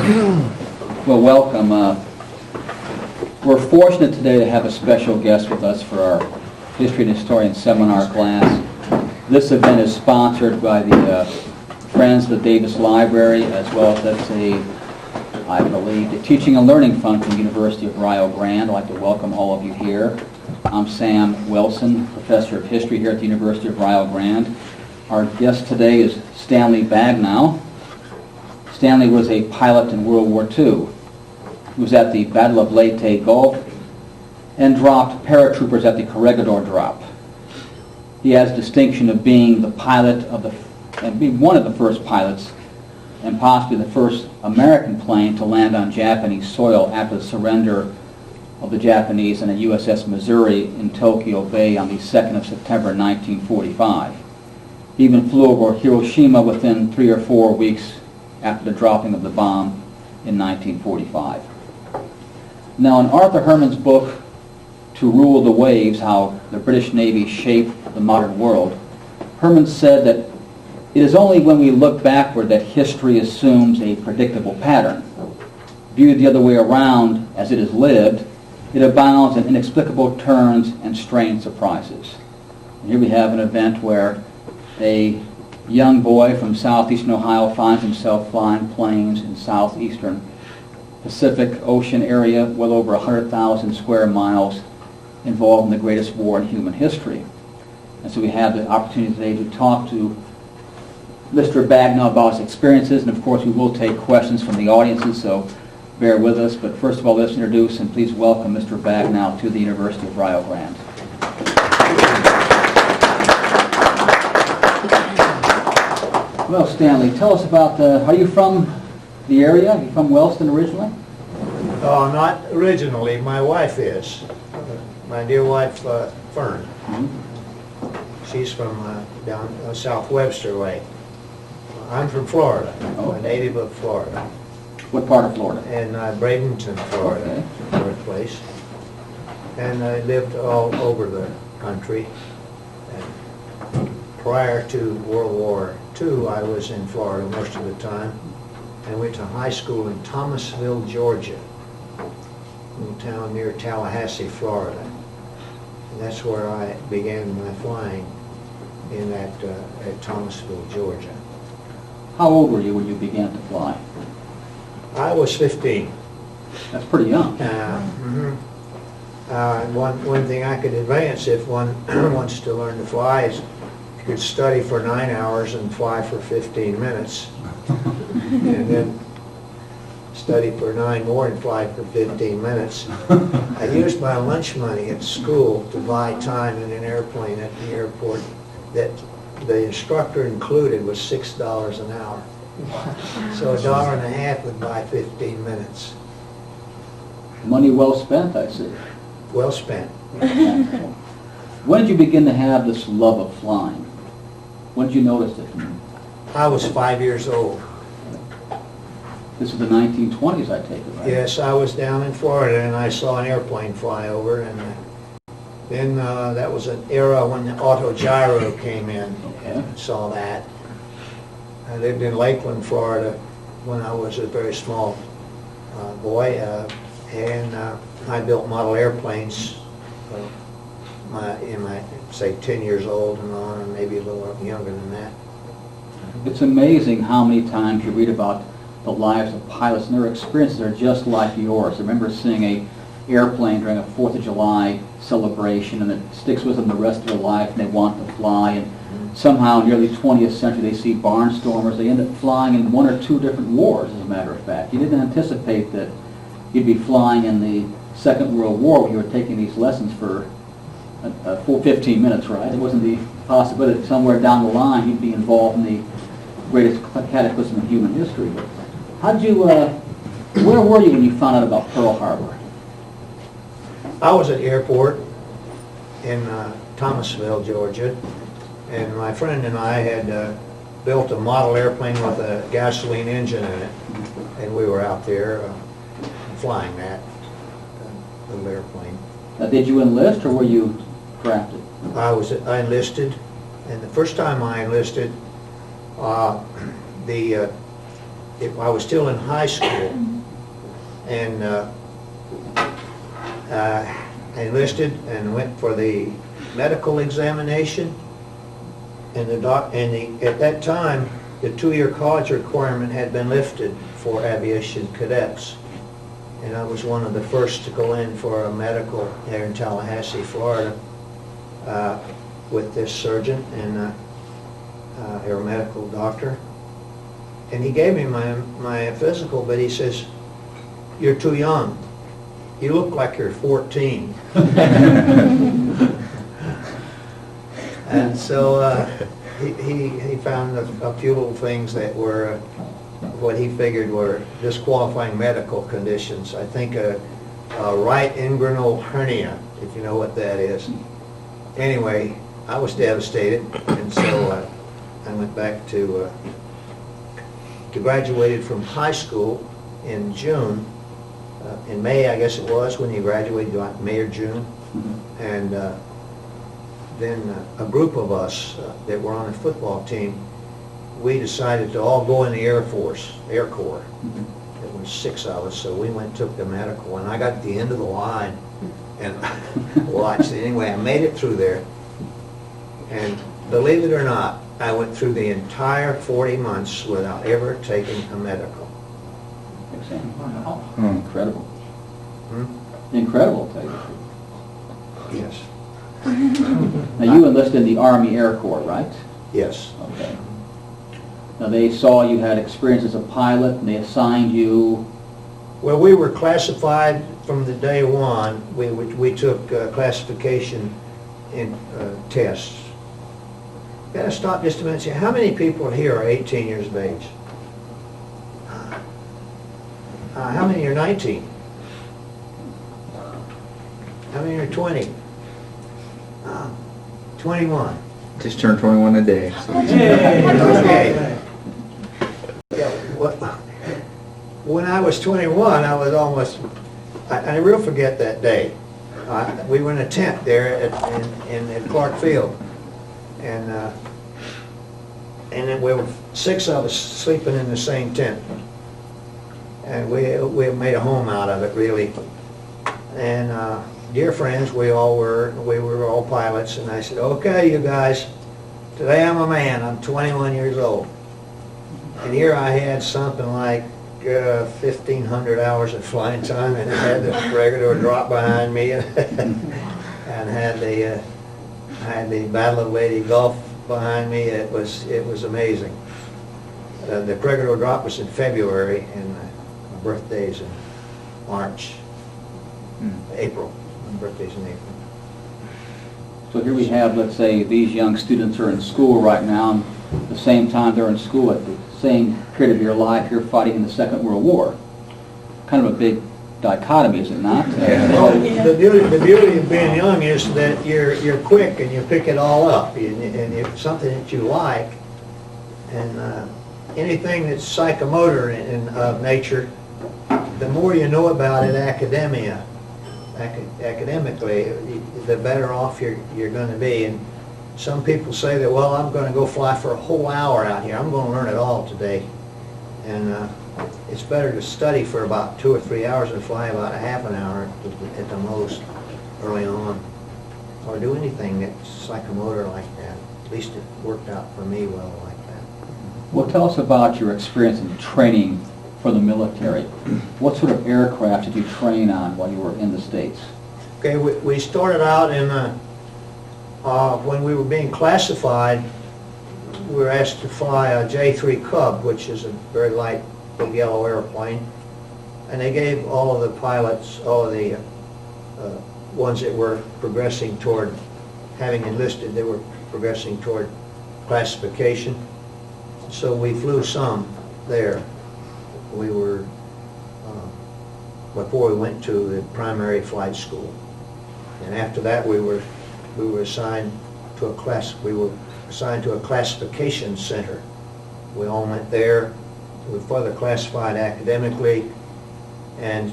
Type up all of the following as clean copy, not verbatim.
Well, welcome. We're fortunate today to have a special guest with us for our History and Historian Seminar class. This event is sponsored by the Friends of the Davis Library, as well as I believe, the Teaching and Learning Fund from the University of Rio Grande. I'd like to welcome all of you here. I'm Sam Wilson, Professor of History here at the University of Rio Grande. Our guest today is Stanley Bagnall. Stanley was a pilot in World War II. He was at the Battle of Leyte Gulf and dropped paratroopers at the Corregidor Drop. He has distinction of being the pilot and being one of the first pilots and possibly the first American plane to land on Japanese soil after the surrender of the Japanese in the USS Missouri in Tokyo Bay on the 2nd of September 1945. He even flew over Hiroshima within 3 or 4 weeks after the dropping of the bomb in 1945. Now, in Arthur Herman's book, To Rule the Waves, How the British Navy Shaped the Modern World, Herman said that it is only when we look backward that history assumes a predictable pattern. Viewed the other way around, as it is lived, it abounds in inexplicable turns and strange surprises. And here we have an event where a young boy from southeastern Ohio finds himself flying planes in southeastern Pacific Ocean area, well over 100,000 square miles, involved in the greatest war in human history. And so we have the opportunity today to talk to Mr. Bagnall about his experiences, and of course we will take questions from the audiences, so bear with us. But first of all, let's introduce and please welcome Mr. Bagnall to the University of Rio Grande. Well, Stanley, tell us about, are you from the area? Are you from Wellston originally? Oh, not originally. My wife is. My dear wife, Fern. Mm-hmm. She's from down South Webster way. I'm from Florida. Oh. A native of Florida. What part of Florida? In Bradenton, Florida, birthplace. And I lived all over the country. And prior to World War II, I was in Florida most of the time. And went to high school in Thomasville, Georgia, a little town near Tallahassee, Florida. And that's where I began my flying, in that at Thomasville, Georgia. How old were you when you began to fly? I was 15. That's pretty young. One thing I could advance if one wants to learn to fly is you could study for 9 hours and fly for 15 minutes. And then study for 9 more and fly for 15 minutes. I used my lunch money at school to buy time in an airplane at the airport that the instructor included was $6 an hour. So $1.50 would buy 15 minutes. Money well spent, I see. Well spent. When did you begin to have this love of flying? When did you notice it? I was 5 years old. This is the 1920s, I take it, right? Yes, I was down in Florida and I saw an airplane fly over, and then that was an era when the autogyro came in. Okay. I saw that. I lived in Lakeland, Florida when I was a very small boy, and I built model airplanes in my, say, 10 years old and on, and maybe a little younger than that. It's amazing how many times you read about the lives of pilots and their experiences are just like yours. I remember seeing a airplane during a 4th of July celebration, and it sticks with them the rest of their life, and they want to fly. And somehow in the early 20th century they see barnstormers. They end up flying in 1 or 2 different wars, as a matter of fact. You didn't anticipate that you'd be flying in the Second World War when you were taking these lessons for a full 15 minutes, right? It wasn't the possibility that somewhere down the line you'd be involved in the greatest cataclysm in human history. But how did you, where were you when you found out about Pearl Harbor? I was at the airport in Thomasville, Georgia, and my friend and I had built a model airplane with a gasoline engine in it, and we were out there flying that little airplane. Did you enlist, or were you drafted? I enlisted, and the first time I enlisted, the I was still in high school, and I enlisted and went for the medical examination. And at that time, the 2-year college requirement had been lifted for aviation cadets. And I was one of the first to go in for a medical there in Tallahassee, Florida, with this surgeon and or medical doctor. And he gave me my physical, but he says, "You're too young. You look like you're 14." And so he found a few little things that were what he figured were disqualifying medical conditions. I think a right inguinal hernia, if you know what that is. Anyway, I was devastated, and so I went back to graduated from high school in June, in May, I guess it was, when he graduated, May or June. Mm-hmm. And then a group of us that were on the football team, we decided to all go in the Air Corps. Mm-hmm. There were 6 of us, so we went and took the medical, and I got at the end of the line and watched it. Anyway, I made it through there, and believe it or not, I went through the entire 40 months without ever taking a medical. Wow. Hmm. Incredible. Hmm? Incredible, to tell you the truth. Yes. Now, you enlisted in the Army Air Corps, right? Yes. Okay. Now, they saw you had experience as a pilot, and they assigned you... Well, we were classified from the day one. We took classification in tests. Gotta stop just a minute and say, how many people here are 18 years of age? How many are 19? How many are 20? 21. Just turned 21 today. So. Okay. Yeah, when I was 21, I was almost, I will forget that day. We were in a tent there at Clark Field. And then we were 6 of us sleeping in the same tent. And we made a home out of it, really. And dear friends, we were all pilots, and I said, "Okay, you guys, today I'm a man. I'm 21 years old." And here I had something like 1,500 hours of flying time, and I had the regular drop behind me, and had the Battle of Lady Gulf behind me. It was amazing. The regular drop was in February, and my birthday's in March, April. My birthday's in April. So here we have, let's say, these young students are in school right now, and at the same time they're in school at the same period of your life, you're fighting in the Second World War. Kind of a big dichotomy, is it not? Well, the beauty of being young is that you're quick and you pick it all up, and it's something that you like, and anything that's psychomotor in nature, the more you know about it academically, the better off you're going to be. And some people say that, well, I'm going to go fly for a whole hour out here. I'm going to learn it all today. And it's better to study for about 2 or 3 hours and fly about a half an hour at the most early on, or do anything that's psychomotor like that. At least it worked out for me well like that. Well, tell us about your experience in training for the military. What sort of aircraft did you train on while you were in the States? Okay, we started out in, when we were being classified, we were asked to fly a J-3 Cub, which is a very light, big yellow airplane. And they gave all of the pilots, all of the ones that were progressing toward having enlisted, they were progressing toward classification. So we flew some there. We were, before we went to the primary flight school. And after that we were assigned to a classification center. We all went there. We were further classified academically, and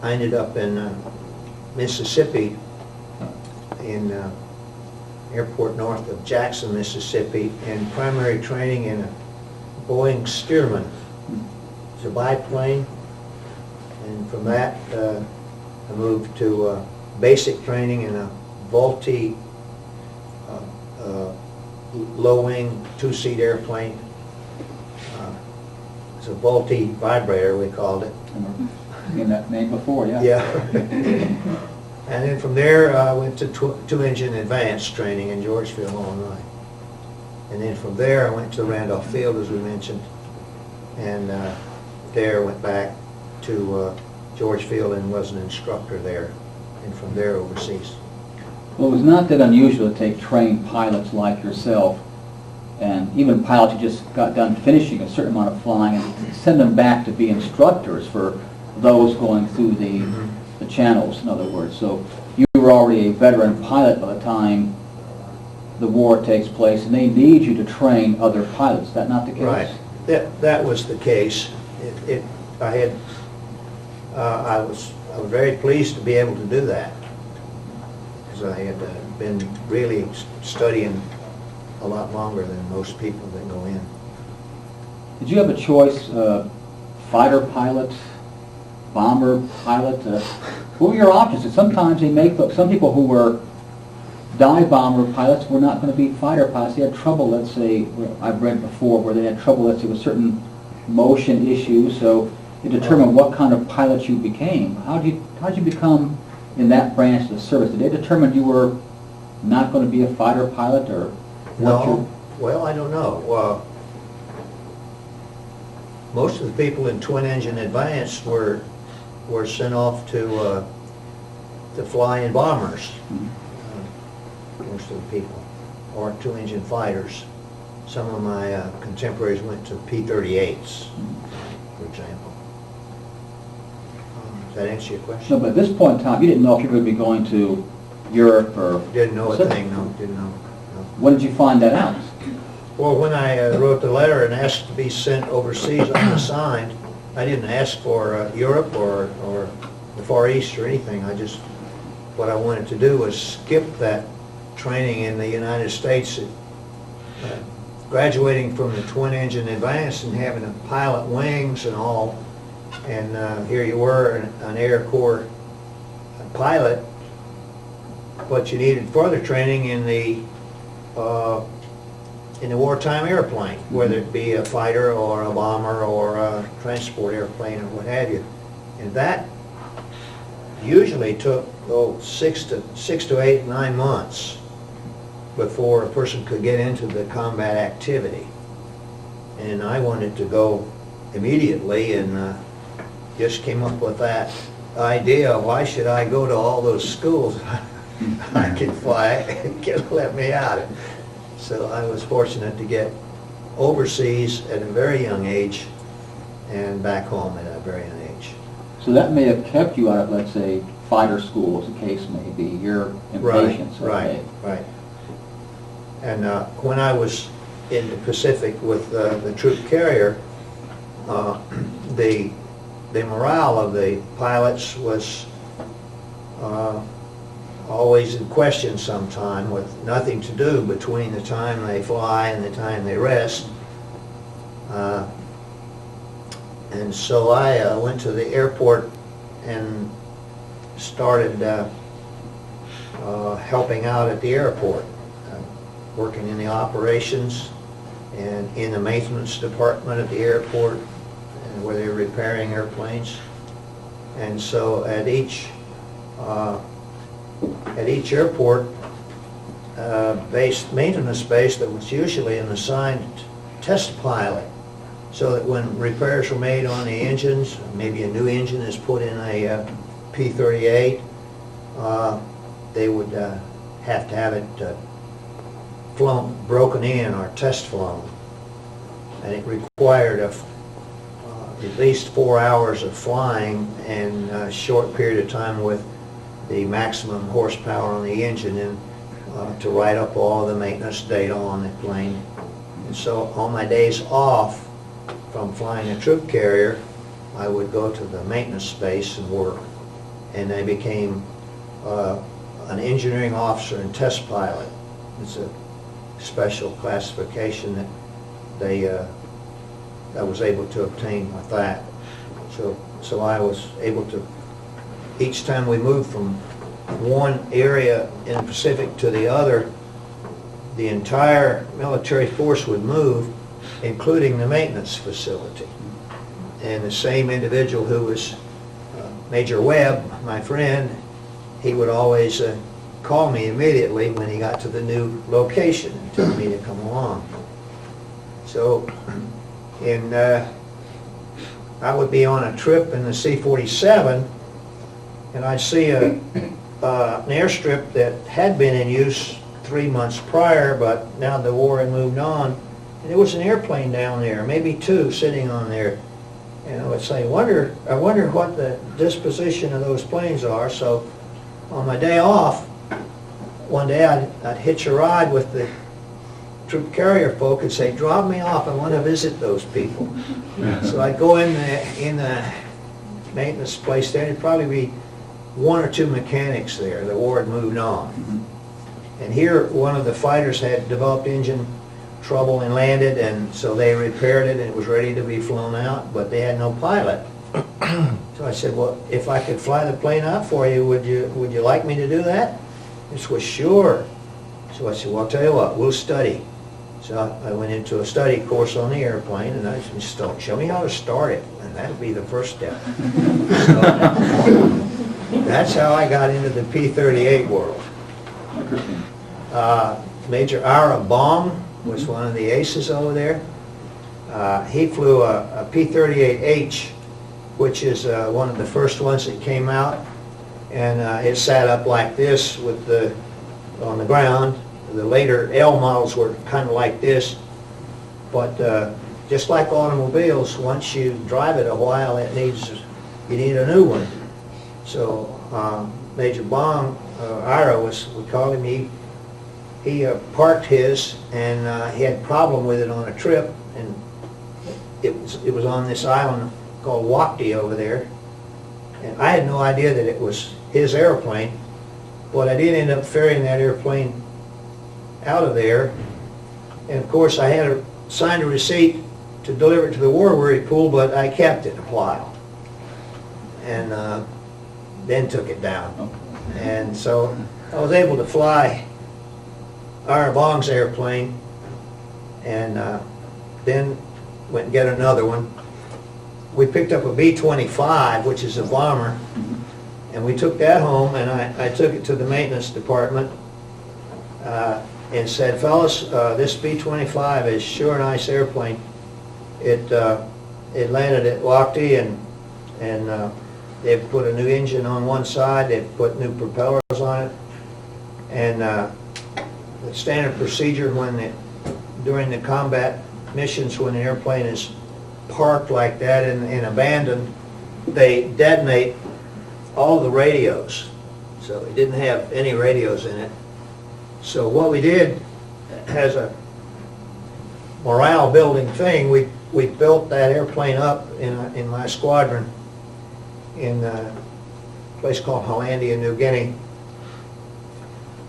I ended up in Mississippi, in airport north of Jackson, Mississippi, in primary training in a Boeing Stearman It's a biplane, and from that I moved to basic training in a Vultee low-wing two-seat airplane. It's a Vultee vibrator, we called it. In that name before, yeah. Yeah. And then from there, I went to two-engine advanced training in Georgeville, Illinois. And then from there, I went to Randolph Field, as we mentioned, and there went back to George Field and was an instructor there, and from there overseas. Well, it was not that unusual to take trained pilots like yourself, and even pilots who just got done finishing a certain amount of flying, and send them back to be instructors for those going through the channels, in other words. So you were already a veteran pilot by the time the war takes place, and they need you to train other pilots. Is that not the case? Right. That was the case. I was very pleased to be able to do that, because I had been really studying a lot longer than most people that go in. Did you have a choice, fighter pilot, bomber pilot? What were your options? And sometimes they make, some people who were dive bomber pilots were not going to be fighter pilots. They had trouble, let's say, I've read before, where they had trouble, let's say, with certain motion issues, so it determined what kind of pilot you became. How did you become in that branch of the service? Did they determine you were not going to be a fighter pilot, or what? No, well, I don't know. Most of the people in twin-engine advanced were sent off to fly in bombers. Most of the people, or two-engine fighters. Some of my contemporaries went to P-38s, for example. Does that answer your question? No, but at this point in time, you didn't know if you were going to be going to Europe or... Didn't know a thing, no, didn't know. No. When did you find that out? Well, when I wrote the letter and asked to be sent overseas unassigned, I didn't ask for Europe or the Far East or anything. What I wanted to do was skip that training in the United States, graduating from the twin-engine advanced and having a pilot wings and all, and here you were, an Air Corps pilot, but you needed further training in the wartime airplane, whether it be a fighter or a bomber or a transport airplane or what have you. And that usually took 6 to 8, 9 months before a person could get into the combat activity. And I wanted to go immediately, and just came up with that idea, why should I go to all those schools? I can fly, can let me out. So I was fortunate to get overseas at a very young age and back home at a very young age. So that may have kept you out of, let's say, fighter school, as the case may be, your impatience. Right. And when I was in the Pacific with the troop carrier, the morale of the pilots was always in question sometime, with nothing to do between the time they fly and the time they rest. And so I went to the airport and started helping out at the airport, working in the operations and in the maintenance department at the airport, where they were repairing airplanes. And so at each airport, maintenance base, that was usually an assigned test pilot, so that when repairs were made on the engines, maybe a new engine is put in a P-38, they would have to have it flown, broken in, or test flown. And it required at least 4 hours of flying and a short period of time with the maximum horsepower on the engine, and to write up all the maintenance data on the plane. And so on my days off from flying a troop carrier, I would go to the maintenance base and work. And I became an engineering officer and test pilot. It's a special classification that they I was able to obtain with that. So I was able to, each time we moved from one area in the Pacific to the other, the entire military force would move, including the maintenance facility. And the same individual who was Major Webb, my friend, he would always call me immediately when he got to the new location and tell me to come along. So, I would be on a trip in the C-47, and I'd see an airstrip that had been in use 3 months prior, but now the war had moved on, and there was an airplane down there, maybe two, sitting on there. And I would say, I wonder what the disposition of those planes are. So on my day off, one day I'd hitch a ride with the troop carrier folk and say, drop me off, I want to visit those people. So I'd go in the maintenance place there, there'd probably be one or two mechanics there. The war had moved on. And here one of the fighters had developed engine trouble and landed, and so they repaired it and it was ready to be flown out, but they had no pilot. So I said, well, if I could fly the plane out for you, would you like me to do that? He said, well, sure. So I said, well, I'll tell you what, we'll study. So I went into a study course on the airplane, and I said, show me how to start it, and that'll be the first step. So that's how I got into the P-38 world. Major Ira Baum was one of the aces over there. He flew a P-38H, which is one of the first ones that came out, and it sat up like this with on the ground. The later L models were kind of like this, but just like automobiles, once you drive it a while, you need a new one. So Major Baum, Ira we called him, he parked his, and he had a problem with it on a trip, and it was on this island called Wakti over there, and I had no idea that it was his airplane, but I did end up ferrying that airplane out of there, and of course I had signed a receipt to deliver it to the War Weary Pool, but I kept it a while, and then took it down. And so I was able to fly Ira Bong's airplane, and then went and get another one. We picked up a B-25, which is a bomber, and we took that home, and I took it to the maintenance department and said, fellas, this B-25 is sure a nice airplane. It landed at Wakti, and they've put a new engine on one side, they've put new propellers on it, and the standard procedure during the combat missions, when the airplane is parked like that and abandoned, they detonate all the radios. So it didn't have any radios in it. So what we did as a morale building thing, we built that airplane up in my squadron in a place called Hollandia, New Guinea,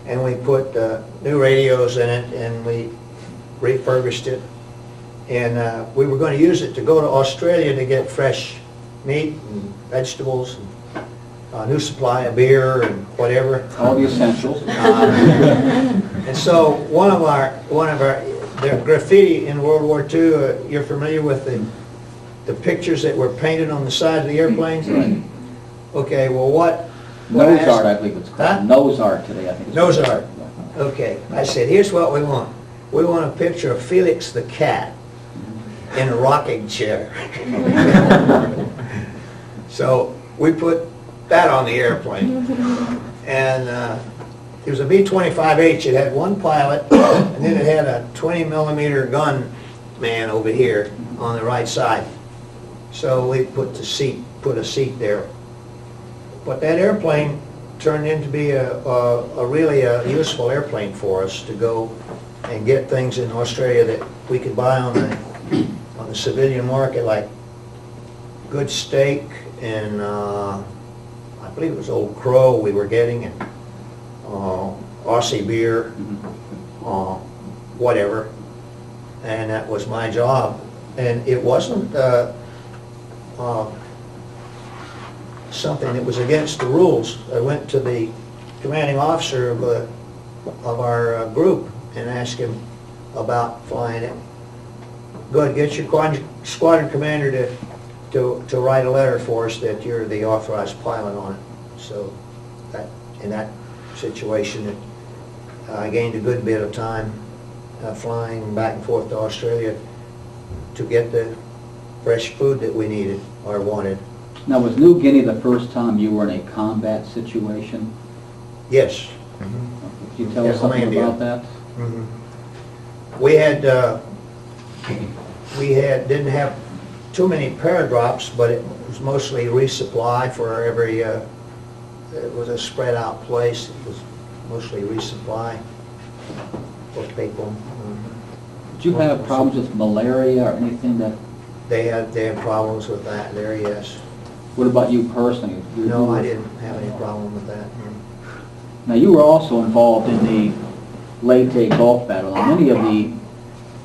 and we put new radios in it, and we refurbished it, and we were going to use it to go to Australia to get fresh meat and vegetables and a new supply of beer and whatever. All the essentials. And so one of the graffiti in World War II, you're familiar with the pictures that were painted on the side of the airplanes? Right. Okay, well what Nose art, I believe it's called. Huh? Nose art today, I think. It's Nose called. art. Okay, I said, here's what we want. We want a picture of Felix the cat in a rocking chair. So we put that on the airplane. And it was a B-25H. It had one pilot, and then it had a 20 millimeter gun man over here on the right side. So we put a seat there. But that airplane turned into be a really useful airplane for us to go and get things in Australia that we could buy on the civilian market, like good steak and I believe it was Old Crow we were getting, and Aussie beer, whatever. And that was my job And it wasn't something that was against the rules. I went to the commanding officer of our group and asked him about flying it. Good, get your squadron commander to write a letter for us that you're the authorized pilot on it. So that, in that situation, I gained a good bit of time flying back and forth to Australia to get the fresh food that we needed or wanted. Now, was New Guinea the first time you were in a combat situation? Yes. Could you tell Yeah, us something Hollandia. about that? Mhm. Didn't have too many paradrops, but it was mostly resupply for every, it was a spread out place. It was mostly resupply for people. Did you have problems with malaria or anything that, They had problems with that there, yes. what about you personally? No, I didn't have any problem with that. Now, you were also involved in the Leyte Gulf battle. Now, many of the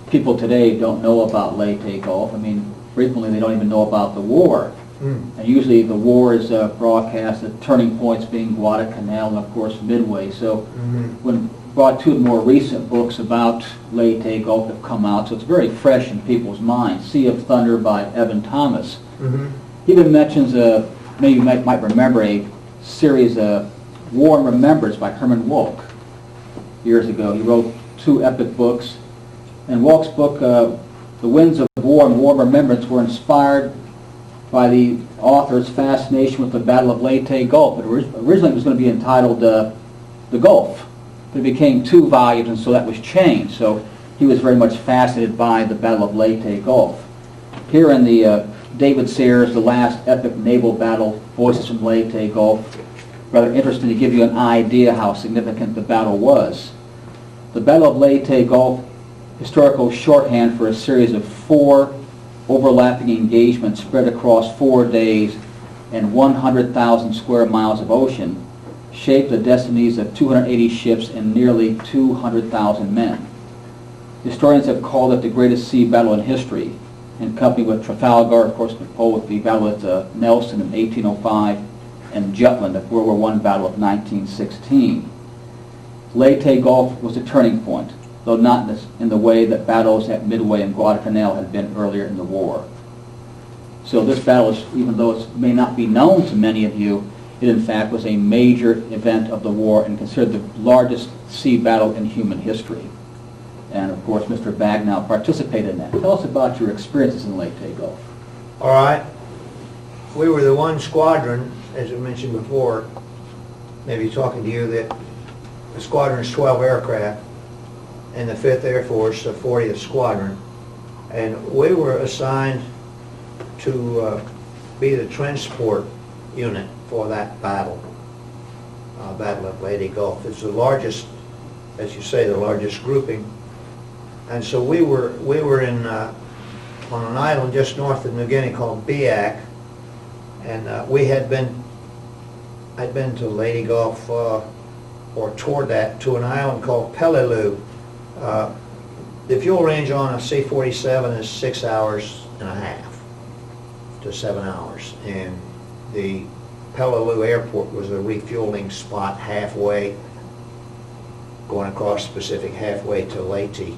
people today don't know about Leyte Gulf. I mean, frequently they don't even know about the war. And usually the war is broadcast at turning points being Guadalcanal and, of course, Midway. So when brought two more recent books about Leyte Gulf have come out, so it's very fresh in people's minds. Sea of Thunder by Evan Thomas. He even mentions, maybe you might remember, a series of War and Remembrance by Herman Wouk years ago. He wrote two epic books. And Wouk's book, The Winds of War and War and Remembrance, were inspired by the author's fascination with the Battle of Leyte Gulf. But originally it was going to be entitled The Gulf. But it became 2 volumes, and so that was changed. So he was very much fascinated by the Battle of Leyte Gulf. Here in the David Sayers' The Last Epic Naval Battle, Voices from Leyte Gulf, rather interesting to give you an idea how significant the battle was. The Battle of Leyte Gulf, historical shorthand for a series of 4 overlapping engagements spread across 4 days and 100,000 square miles of ocean, shaped the destinies of 280 ships and nearly 200,000 men. Historians have called it the greatest sea battle in history, in company with Trafalgar, of course, with the battle at Nelson in 1805, and Jutland, the World War I battle of 1916. Leyte Gulf was a turning point, though not in the way that battles at Midway and Guadalcanal had been earlier in the war. So this battle, even though it may not be known to many of you, it in fact was a major event of the war and considered the largest sea battle in human history. And of course, Mr. Bagnall participated in that. Tell us about your experiences in Leyte Gulf. All right. We were the one squadron, as I mentioned before, maybe talking to you, that the squadron's 12 aircraft and the 5th Air Force, the 40th Squadron. And we were assigned to be the transport unit for that battle, Battle of Leyte Gulf. It's the largest, as you say, the largest grouping. And so we were in on an island just north of New Guinea called Biak, and I'd been to Leyte Gulf or toward that, to an island called Peleliu. The fuel range on a C-47 is 6 hours and a half to 7 hours, and the Peleliu Airport was a refueling spot halfway, going across the Pacific halfway to Leyte,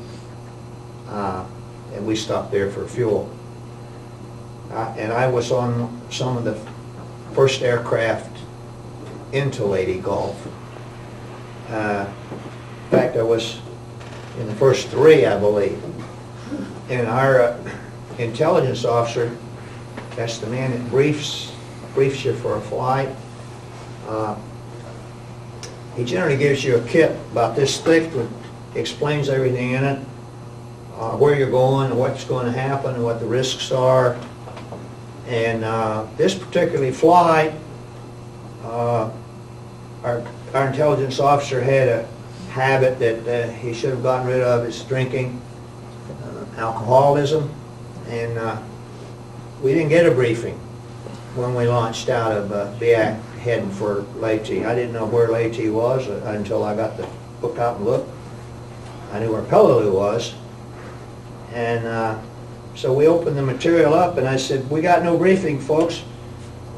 and we stopped there for fuel. And I was on some of the first aircraft into Leyte Gulf. In fact, I was in the first 3, I believe. And our intelligence officer, that's the man that briefs you for a flight, he generally gives you a kit about this thick that explains everything in it, where you're going, what's going to happen, and what the risks are. And this particular flight, our intelligence officer had a habit that he should have gotten rid of, is drinking, alcoholism, and we didn't get a briefing when we launched out of Biak heading for Leyte. I didn't know where Leyte was until I got the book out and looked. I knew where Peleliu was, and So we opened the material up, and I said, we got no briefing, folks.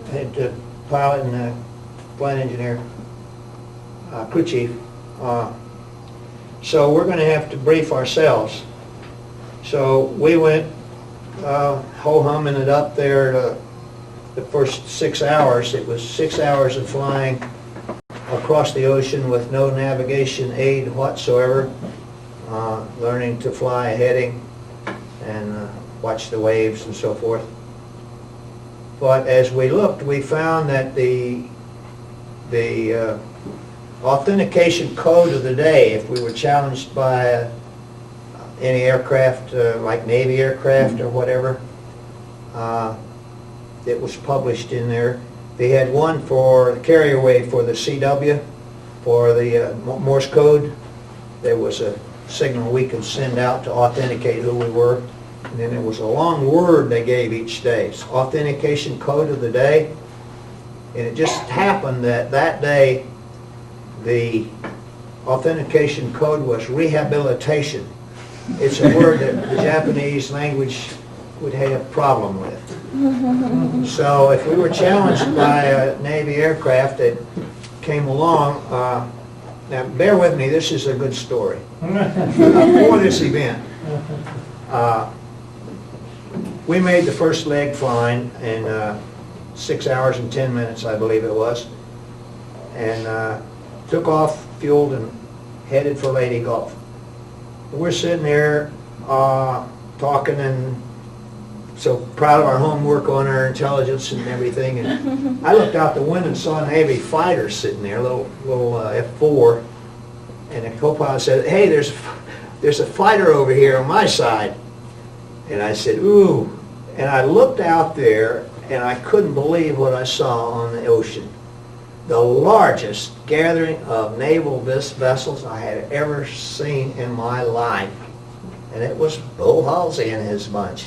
I had the pilot and the flight engineer, crew chief. So we're going to have to brief ourselves. So we went ho-humming it up there the first 6 hours. It was 6 hours of flying across the ocean with no navigation aid whatsoever, learning to fly a heading and watch the waves and so forth. But as we looked, we found that the authentication code of the day, if we were challenged by any aircraft, like Navy aircraft or whatever, it was published in there. They had one for the carrier wave for the CW, for the Morse code. There was a signal we could send out to authenticate who we were. And then there was a long word they gave each day. It's authentication code of the day. And it just happened that that day the authentication code was rehabilitation. It's a word that the Japanese language would have a problem with. So if we were challenged by a Navy aircraft that came along, now bear with me, this is a good story. For this event, we made the first leg flying in 6 hours and 10 minutes, I believe it was, and took off, fueled, and headed for Lady Gulf. We're sitting there talking and so proud of our homework on our intelligence and everything. And I looked out the window and saw a Navy fighter sitting there, little F-4, and the co-pilot said, "Hey, there's a fighter over here on my side." And I said, "Ooh." And I looked out there, and I couldn't believe what I saw on the ocean. The largest gathering of naval vessels I had ever seen in my life. And it was Bull Halsey and his bunch.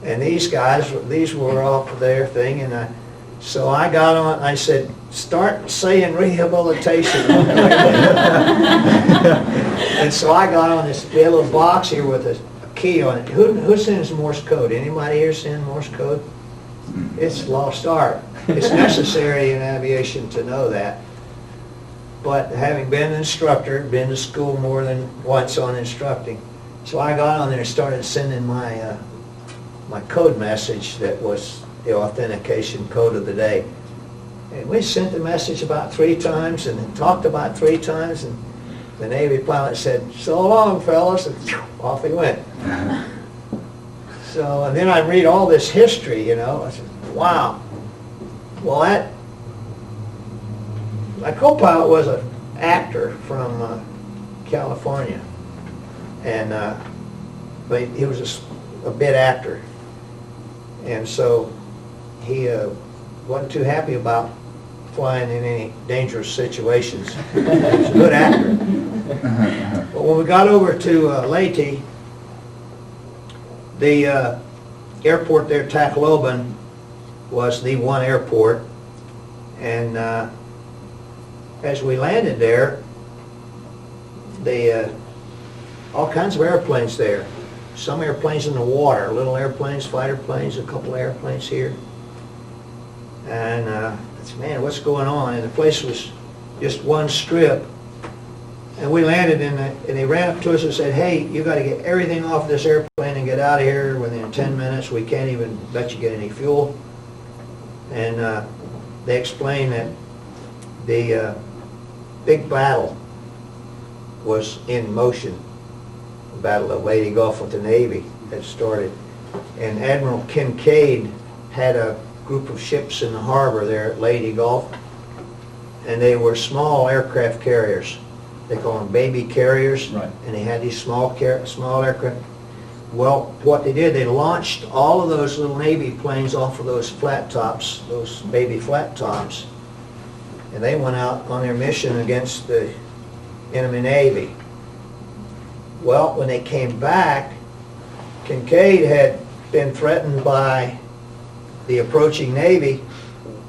And these guys, these were off their thing, and so I got on, I said, "Start saying rehabilitation." And so I got on this little box here with a key on it. Who sends Morse code? Anybody here send Morse code? It's lost art. It's necessary in aviation to know that. But having been an instructor, been to school more than once on instructing, so I got on there and started sending my code message that was the authentication code of the day. And we sent the message about 3 times and then talked about 3 times, and the Navy pilot said, "So long, fellas," and off he went. So, and then I read all this history, you know. I said, wow. Well, my co-pilot was an actor from California, and but he was a bit actor, and so he wasn't too happy about flying in any dangerous situations. He was a good actor. But when we got over to Leyte, the airport there, Tacloban, was the one airport, and as we landed there, all kinds of airplanes there. Some airplanes in the water, little airplanes, fighter planes, a couple of airplanes here. And I said, "Man, what's going on?" And the place was just one strip. And we landed and they ran up to us and said, "Hey, you got to get everything off this airplane and get out of here within 10 minutes. We can't even let you get any fuel." And they explained that the big battle was in motion. The Battle of Lady Gulf with the Navy had started. And Admiral Kincaid had a group of ships in the harbor there at Lady Gulf. And they were small aircraft carriers. They call them baby carriers. Right. And they had these small aircraft. Well, what they did, they launched all of those little Navy planes off of those flat tops, those baby flat tops, and they went out on their mission against the enemy Navy. Well, when they came back, Kincaid had been threatened by the approaching Navy,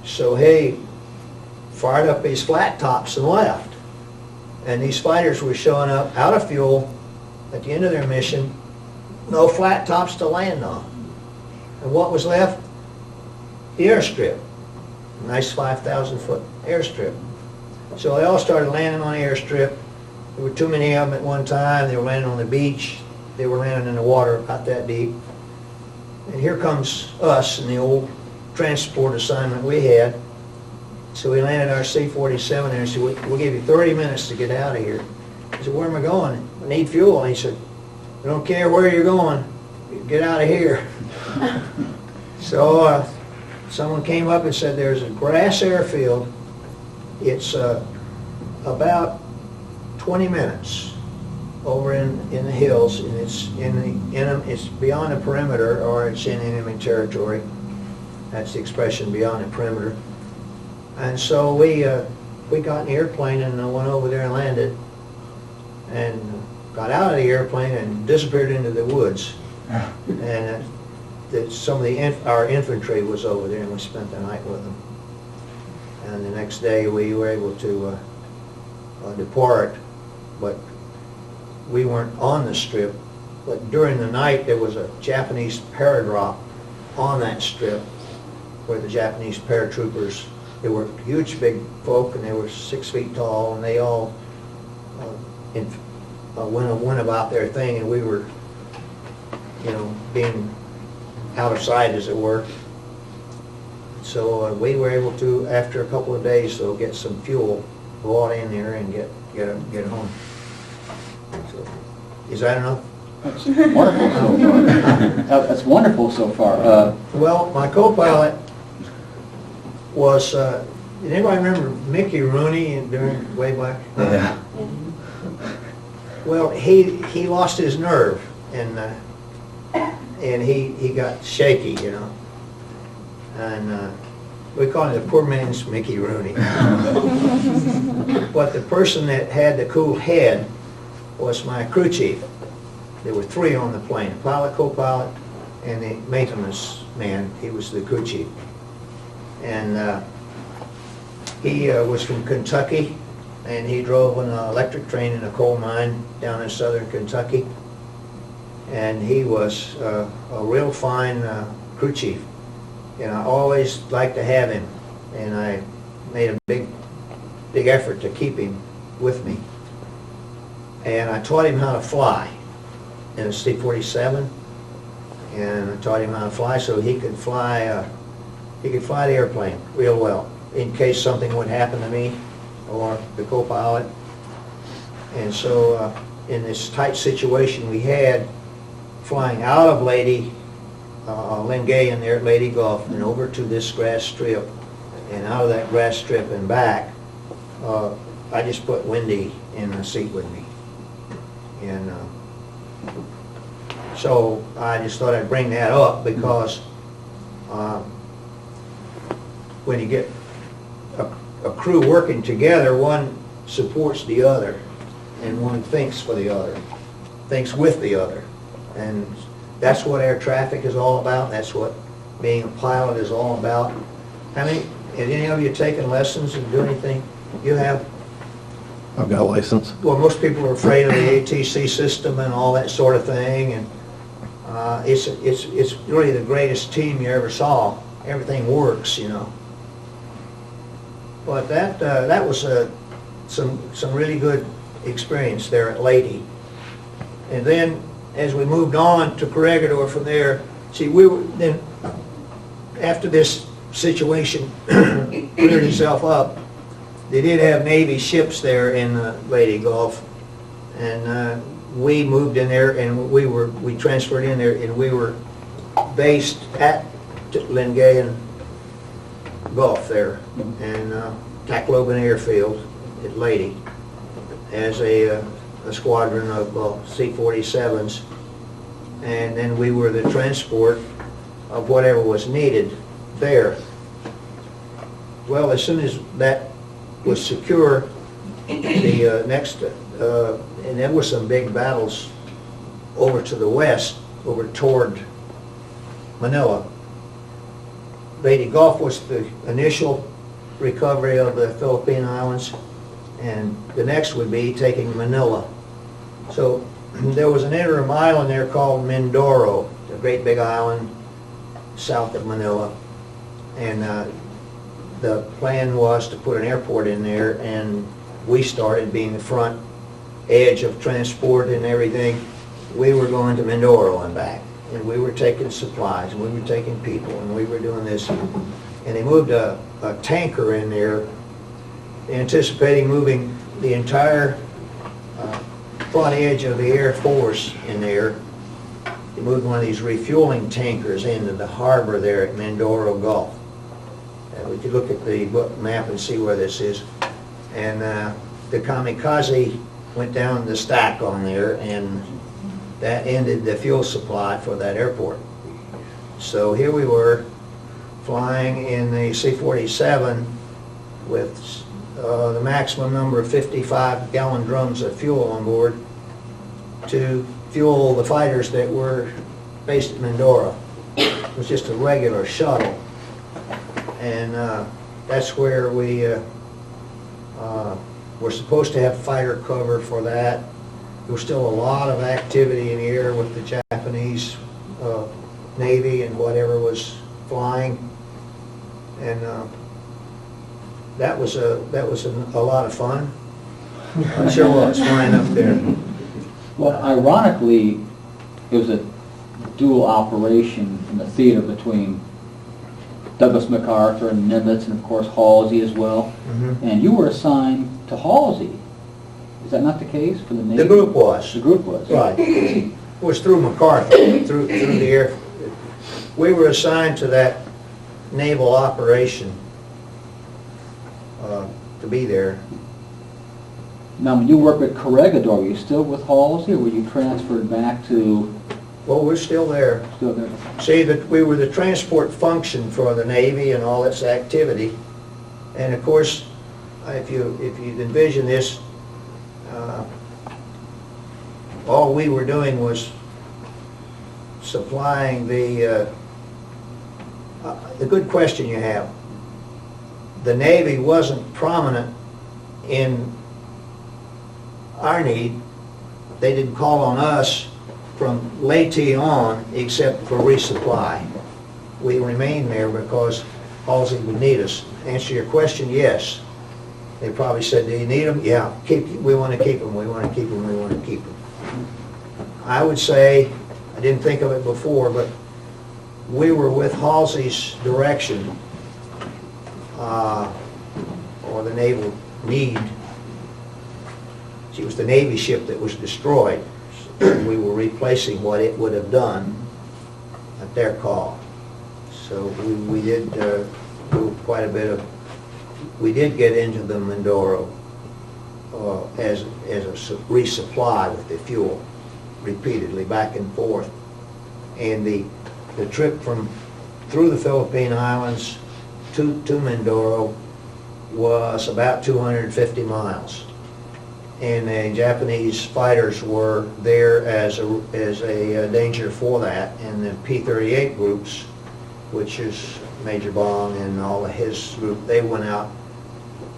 so he fired up his flat tops and left. And these fighters were showing up out of fuel at the end of their mission, no flat tops to land on. And what was left? The airstrip. Nice 5,000-foot airstrip. So they all started landing on the airstrip. There were too many of them at one time. They were landing on the beach. They were landing in the water about that deep. And here comes us in the old transport assignment we had. So we landed our C-47 there and said, we'll give you 30 minutes to get out of here. I said, where am I going? I need fuel. And he said, I don't care where you're going. Get out of here. So someone came up and said, there's a grass airfield. It's about 20 minutes over in the hills, and it's it's beyond the perimeter, or it's in enemy territory. That's the expression, beyond the perimeter. And so we got in the airplane and went over there and landed, and got out of the airplane and disappeared into the woods. And some of our infantry was over there, and we spent the night with them. And the next day we were able to depart, but we weren't on the strip. But during the night there was a Japanese paradrop on that strip where the Japanese paratroopers, they were huge big folk, and they were 6 feet tall, and they all went about their thing, and we were, being out of sight, as it were. So we were able to, after a couple of days, though, get some fuel, go out in there and get home. So, is that enough? That's wonderful so far. That's wonderful so far. Well, my co-pilot was, did anybody remember Mickey Rooney during way back? Yeah. Well, he lost his nerve, and he got shaky, and we call him the poor man's Mickey Rooney. But the person that had the cool head was my crew chief. There were 3 on the plane, a pilot, co-pilot, and the maintenance man. He was the crew chief. And he was from Kentucky, and he drove an electric train in a coal mine down in southern Kentucky. And he was a real fine crew chief. And I always liked to have him, and I made a big effort to keep him with me. And I taught him how to fly in a C-47, and I taught him how to fly so he could fly the airplane real well in case something would happen to me or the co-pilot. And so in this tight situation we had, flying out of Lingayen there at Lady Gulf and over to this grass strip, and out of that grass strip and back, I just put Wendy in the seat with me. And so I just thought I'd bring that up because when you get a crew working together, one supports the other, and one thinks for the other, thinks with the other. And that's what air traffic is all about. That's what being a pilot is all about. Have any of you taken lessons and do anything? You have? I've got a license. Well, most people are afraid of the ATC system and all that sort of thing, and it's really the greatest team you ever saw. Everything works, But that was some really good experience there at Lady. And then as we moved on to Corregidor from there, see, we were then, after this situation cleared itself up, they did have Navy ships there in Lady Gulf, and we moved in there, and we transferred in there, and we were based at Lingayen Gulf there, and Tacloban Airfield at Lady, as a squadron of C-47s, and then we were the transport of whatever was needed there. Well, as soon as that was secure, the next, and there were some big battles over to the west, over toward Manila. Lady Gulf was the initial recovery of the Philippine Islands, and the next would be taking Manila. So there was an interim island there called Mindoro, a great big island south of Manila. And the plan was to put an airport in there, and we started being the front edge of transport and everything. We were going to Mindoro and back, and we were taking supplies, and we were taking people, and we were doing this. And they moved a tanker in there, anticipating moving the entire front edge of the Air Force in there. They moved one of these refueling tankers into the harbor there at Mindoro Gulf. We could look at the book map and see where this is. And the kamikaze went down the stack on there, and that ended the fuel supply for that airport. So here we were flying in the C-47 with the maximum number of 55-gallon drums of fuel on board to fuel the fighters that were based at Mindoro. It was just a regular shuttle. And that's where we were supposed to have fighter cover for that. There was still a lot of activity in the air with the Japanese Navy and whatever was flying. And that was a lot of fun. It sure was flying up there. Well, ironically, it was a dual operation in the theater between Douglas MacArthur and Nimitz, and of course Halsey as well. Mm-hmm. And you were assigned to Halsey. Is that not the case for the Navy? The group was. The group was. Right. It was through MacArthur, through the air. We were assigned to that naval operation to be there. Now, when you worked with Corregidor, were you still with Halsey, or were you transferred back to Well, we're still there. still there? See, that we were the transport function for the Navy and all its activity. And of course, if you envision this, all we were doing was supplying the good question you have. The Navy wasn't prominent in our need. They didn't call on us from Leyte on except for resupply. We remained there because Halsey would need us. Answer your question, yes. They probably said, do you need them? Yeah, we want to keep them, we want to keep them, we want to keep them. I would say, I didn't think of it before, but we were with Halsey's direction, or the naval need. It was the Navy ship that was destroyed. We were replacing what it would have done at their call. So we did do quite a bit of, we did get into the Mindoro as a resupply with the fuel repeatedly, back and forth. And the trip from through the Philippine Islands to Mindoro was about 250 miles. And the Japanese fighters were there as a danger for that, and the P-38 groups, which is Major Bong and all of his group, they went out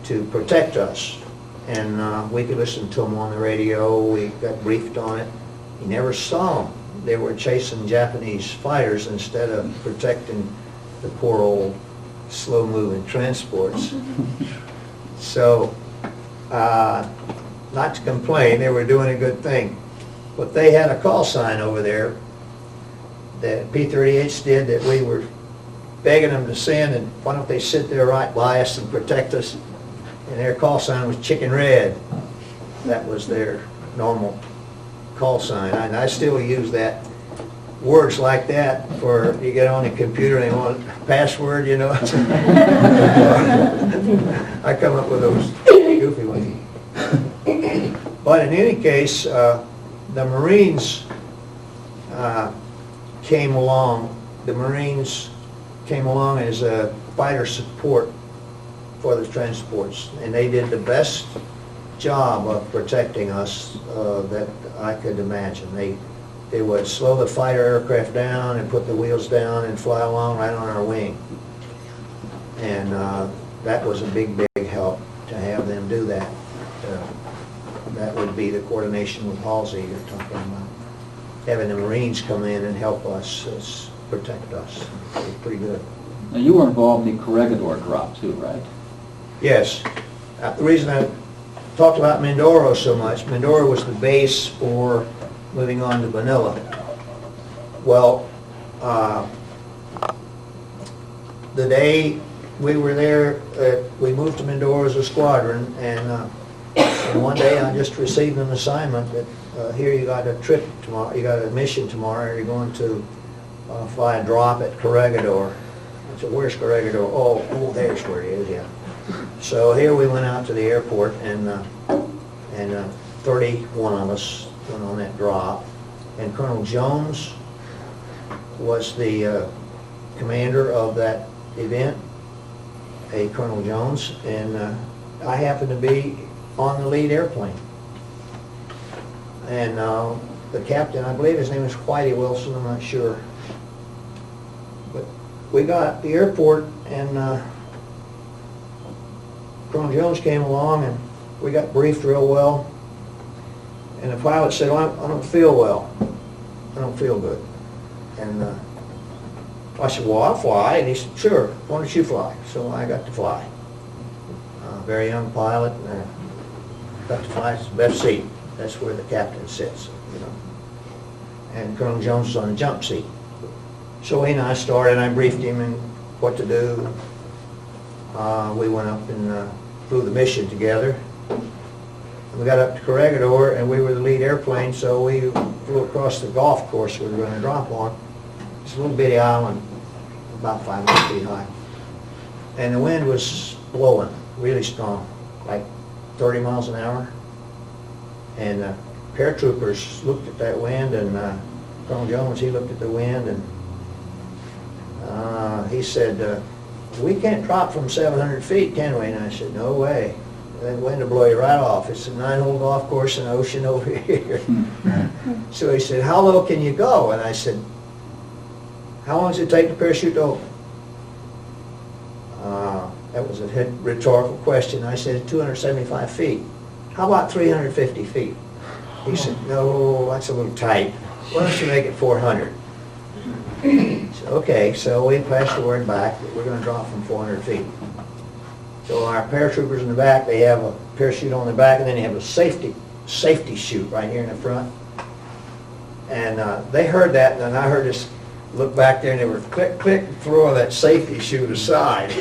to protect us. And we could listen to them on the radio, we got briefed on it. You never saw them. They were chasing Japanese fighters instead of protecting the poor old slow-moving transports. So, not to complain, they were doing a good thing. But they had a call sign over there that P-38s did that we were begging them to send, and why don't they sit there right by us and protect us? And their call sign was Chicken Red. That was their normal call sign. And I still use that, words like that, for you get on the computer and they want a password, you know. I come up with those goofy ones. But in any case, the Marines came along. The Marines came along as a fighter support for the transports, and they did the best job of protecting us that I could imagine. They would slow the fighter aircraft down and put the wheels down and fly along right on our wing. And that was a big help to have them do that. that would be the coordination with Halsey you're talking about. Having the Marines come in and help us, protect us. It's pretty good. Now, you were involved in the Corregidor drop too, right? Yes. The reason I talked about Mindoro so much, Mindoro was the base for moving on to Bagnall. Well, the day we were there, we moved to Mindoro as a squadron, and one day I just received an assignment that here you got a trip tomorrow, you got a mission tomorrow, you're going to fly a drop at Corregidor. I said, where's Corregidor? Oh, there's where it is, yeah. So here we went out to the airport, and 31 of us went on that drop, and Colonel Jones was the commander of that event, Colonel Jones, and I happened to be on the lead airplane. And the captain, I believe his name is Whitey Wilson, I'm not sure. But we got at the airport, and Colonel Jones came along, and we got briefed real well. And the pilot said, well, I don't feel well. I don't feel good. And I said, well, I'll fly. And he said, sure, why don't you fly? So I got to fly. Very young pilot, and got to fly. It's the best seat. That's where the captain sits, you know. And Colonel Jones was on the jump seat. So he and I started, and I briefed him in what to do. We went up and flew the mission together. We got up to Corregidor, and we were the lead airplane, so we flew across the golf course we were going to drop on. It's a little bitty island, about 500 feet high. And the wind was blowing really strong, like 30 miles an hour. And paratroopers looked at that wind, and Colonel Jones, he looked at the wind, and he said, we can't drop from 700 feet, can we? And I said, no way. That wind will blow you right off. It's a 9-hole golf course in the ocean over here. So he said, how low can you go? And I said, how long does it take to parachute to open? That was a rhetorical question. I said, 275 feet. How about 350 feet? He said, no, that's a little tight. Why don't you make it 400? So, okay, so we passed the word back that we're going to drop from 400 feet. So our paratroopers in the back, they have a parachute on their back, and then they have a safety chute right here in the front. And they heard that, and then I heard us look back there, and they were click, click, throw that safety chute aside.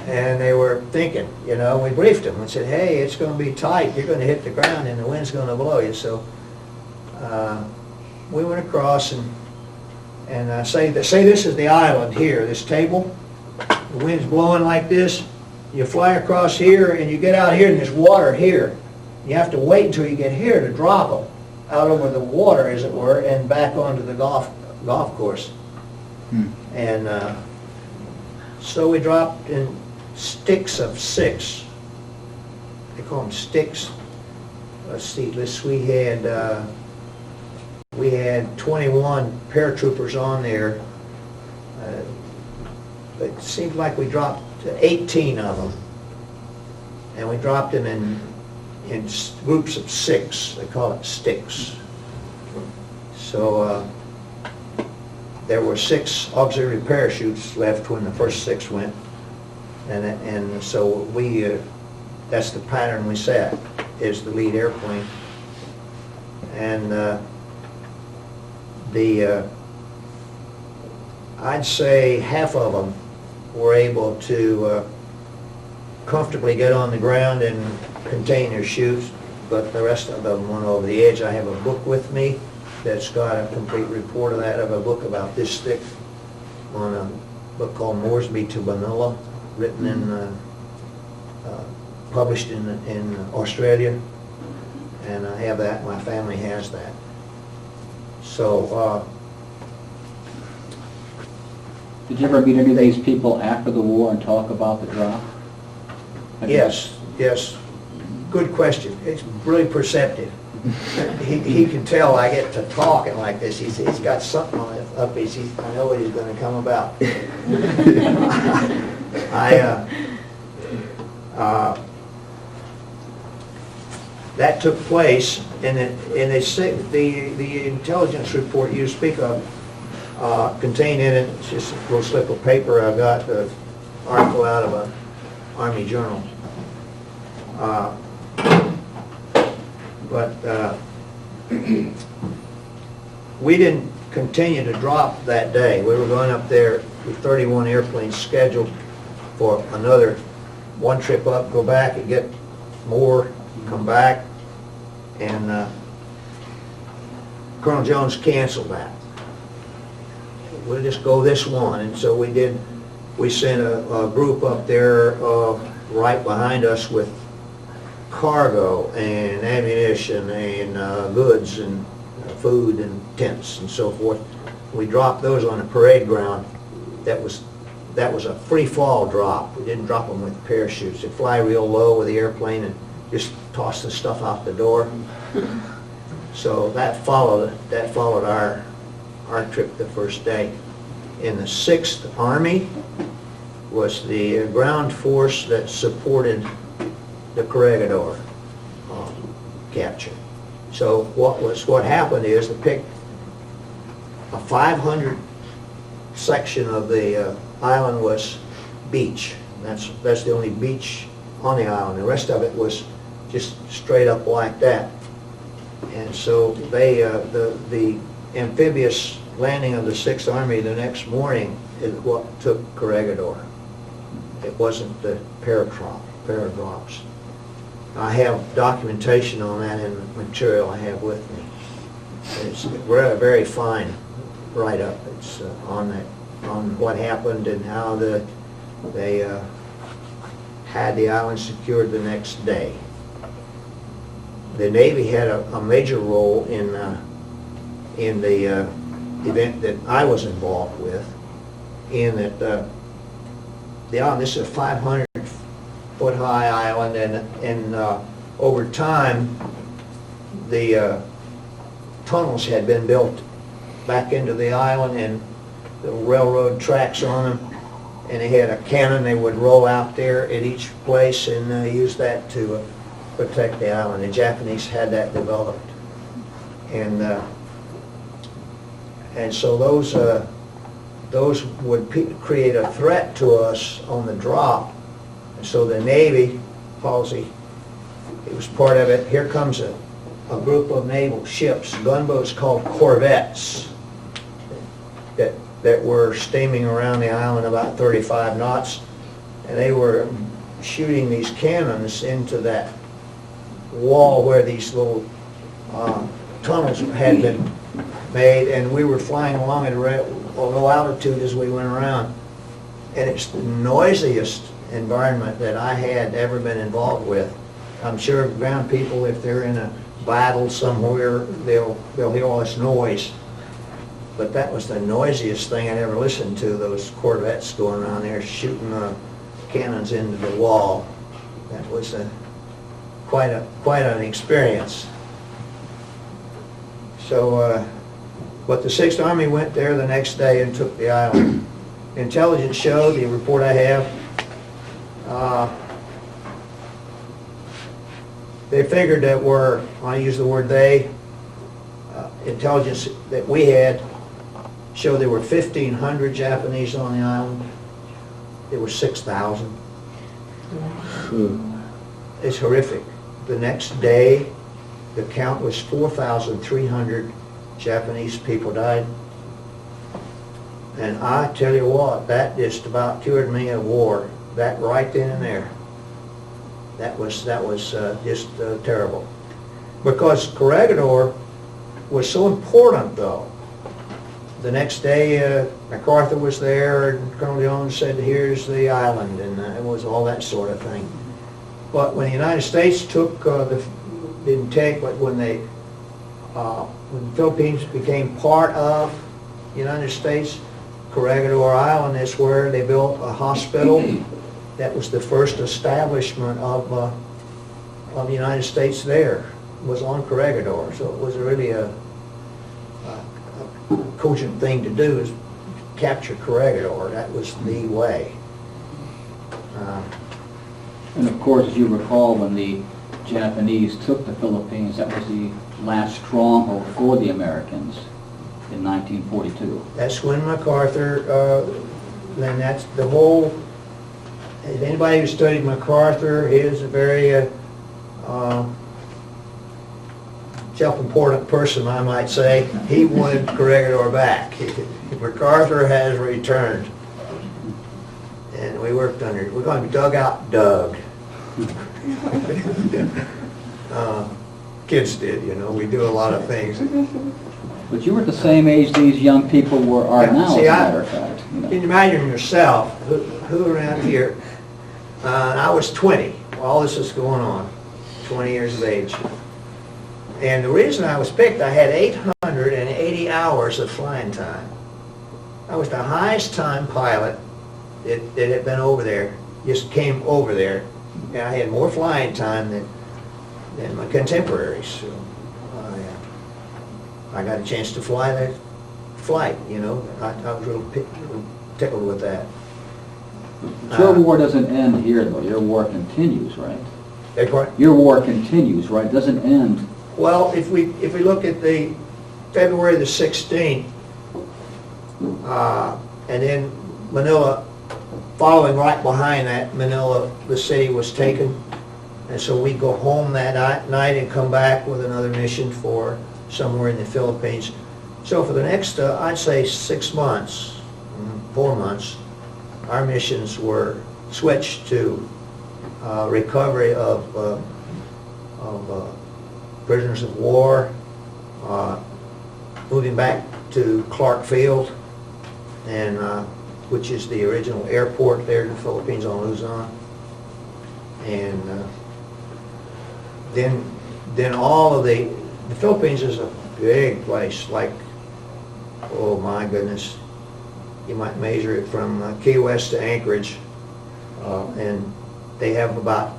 And they were thinking, you know, we briefed them and said, hey, it's going to be tight. You're going to hit the ground, and the wind's going to blow you. So we went across, and say this is the island here, this table. The wind's blowing like this. You fly across here, and you get out here, and there's water here. You have to wait until you get here to drop them out over the water, as it were, and back onto the golf course. And so we dropped in sticks of 6. They call them sticks. Let's see. We had 21 paratroopers on there. It seemed like we dropped 18 of them, and we dropped them in groups of 6. They call it sticks. So there were 6 auxiliary parachutes left when the first 6 went, and so that's the pattern we set, is the lead airplane. And I'd say half of them were able to comfortably get on the ground and contain their chutes, but the rest of them went over the edge. I have a book with me that's got a complete report of that. I have a book about this thick on a book called Moresby to Bagnall, written in, published in Australia, and I have that. My family has that. So. Did you ever meet any of these people after the war and talk about the drop? Yes. Good question. It's really perceptive. He can tell I get to talking like this. He's got something on it up his. I know what he's going to come about. that took place, and they say, the intelligence report you speak of contained in it, it's just a little slip of paper I got, the article out of an Army journal. But we didn't continue to drop that day. We were going up there with 31 airplanes scheduled for another one trip up, go back and get more, come back, and Colonel Jones canceled that. We'll just go this one, and so we did. We sent a group up there right behind us with cargo and ammunition and goods and food and tents and so forth. We dropped those on the parade ground. That was a free fall drop. We didn't drop them with parachutes. They fly real low with the airplane and just toss the stuff out the door. So that followed our trip the first day. In the 6th Army was the ground force that supported the Corregidor capture. So what happened is they picked a 500 section of the island was beach. That's the only beach on the island. The rest of it was just straight up like that. And so they the amphibious landing of the 6th Army the next morning is what took Corregidor. It wasn't the paradrops. I have documentation on that in the material I have with me. It's a very fine write-up. It's on what happened and how they had the island secured the next day. The Navy had a major role in the event that I was involved with, in that the island, this is a 500-foot high island, and over time the tunnels had been built back into the island and the railroad tracks on them, and they had a cannon they would roll out there at each place and use that to protect the island. The Japanese had that developed, and so those would create a threat to us on the drop. And so the Navy policy, it was part of it. Here comes a group of naval ships, gunboats called corvettes, that were steaming around the island about 35 knots, and they were shooting these cannons into that wall where these little tunnels had been made, and we were flying along at a low altitude as we went around, and it's the noisiest environment that I had ever been involved with. I'm sure ground people, if they're in a battle somewhere, they'll hear all this noise, but that was the noisiest thing I'd ever listened to, those corvettes going around there shooting cannons into the wall. That was quite an experience. So but the 6th Army went there the next day and took the island. Intelligence showed, the report I have, they figured that I use the word they, intelligence that we had showed there were 1,500 Japanese on the island. There were 6,000. It's horrific. The next day, the count was 4,300 Japanese people died. And I tell you what, that just about cured me of war. That right then and there. That was just terrible. Because Corregidor was so important, though. The next day, MacArthur was there, and Colonel Jones said, "Here's the island," and it was all that sort of thing. But when the United States didn't take, but when the Philippines became part of the United States, Corregidor Island is where they built a hospital. That was the first establishment of the United States there, was on Corregidor. So it was really a cogent thing to do, is capture Corregidor. That was the way. And of course, as you recall, when the Japanese took the Philippines, that was the last stronghold for the Americans in 1942. That's when MacArthur, then that's the whole, if anybody who studied MacArthur, he is a very self-important person, I might say. He wanted Corregidor back. MacArthur has returned. And we worked under, we're going to be dug out Doug. Kids did, you know, we do a lot of things. But you were at the same age these young people are now, See, as a matter of fact. You know. Can you imagine yourself, who around here, I was 20 while all this was going on, 20 years of age. And the reason I was picked, I had 880 hours of flying time. I was the highest time pilot that had been over there, just came over there. And I had more flying time than my contemporaries. So I got a chance to fly that flight, you know. I was real tickled with that. But your war doesn't end here, though. Your war continues, right? Beg your pardon? Your war continues, right? It doesn't end. Well, if we look at the February the 16th, and then Manila, following right behind that, Manila, the city was taken. And so we go home that night and come back with another mission for somewhere in the Philippines. So for the next, I'd say 6 months, 4 months, our missions were switched to recovery of prisoners of war, moving back to Clark Field, and which is the original airport there in the Philippines on Luzon. And then all of the Philippines is a big place, like, oh my goodness, you might measure it from Key West to Anchorage, and they have about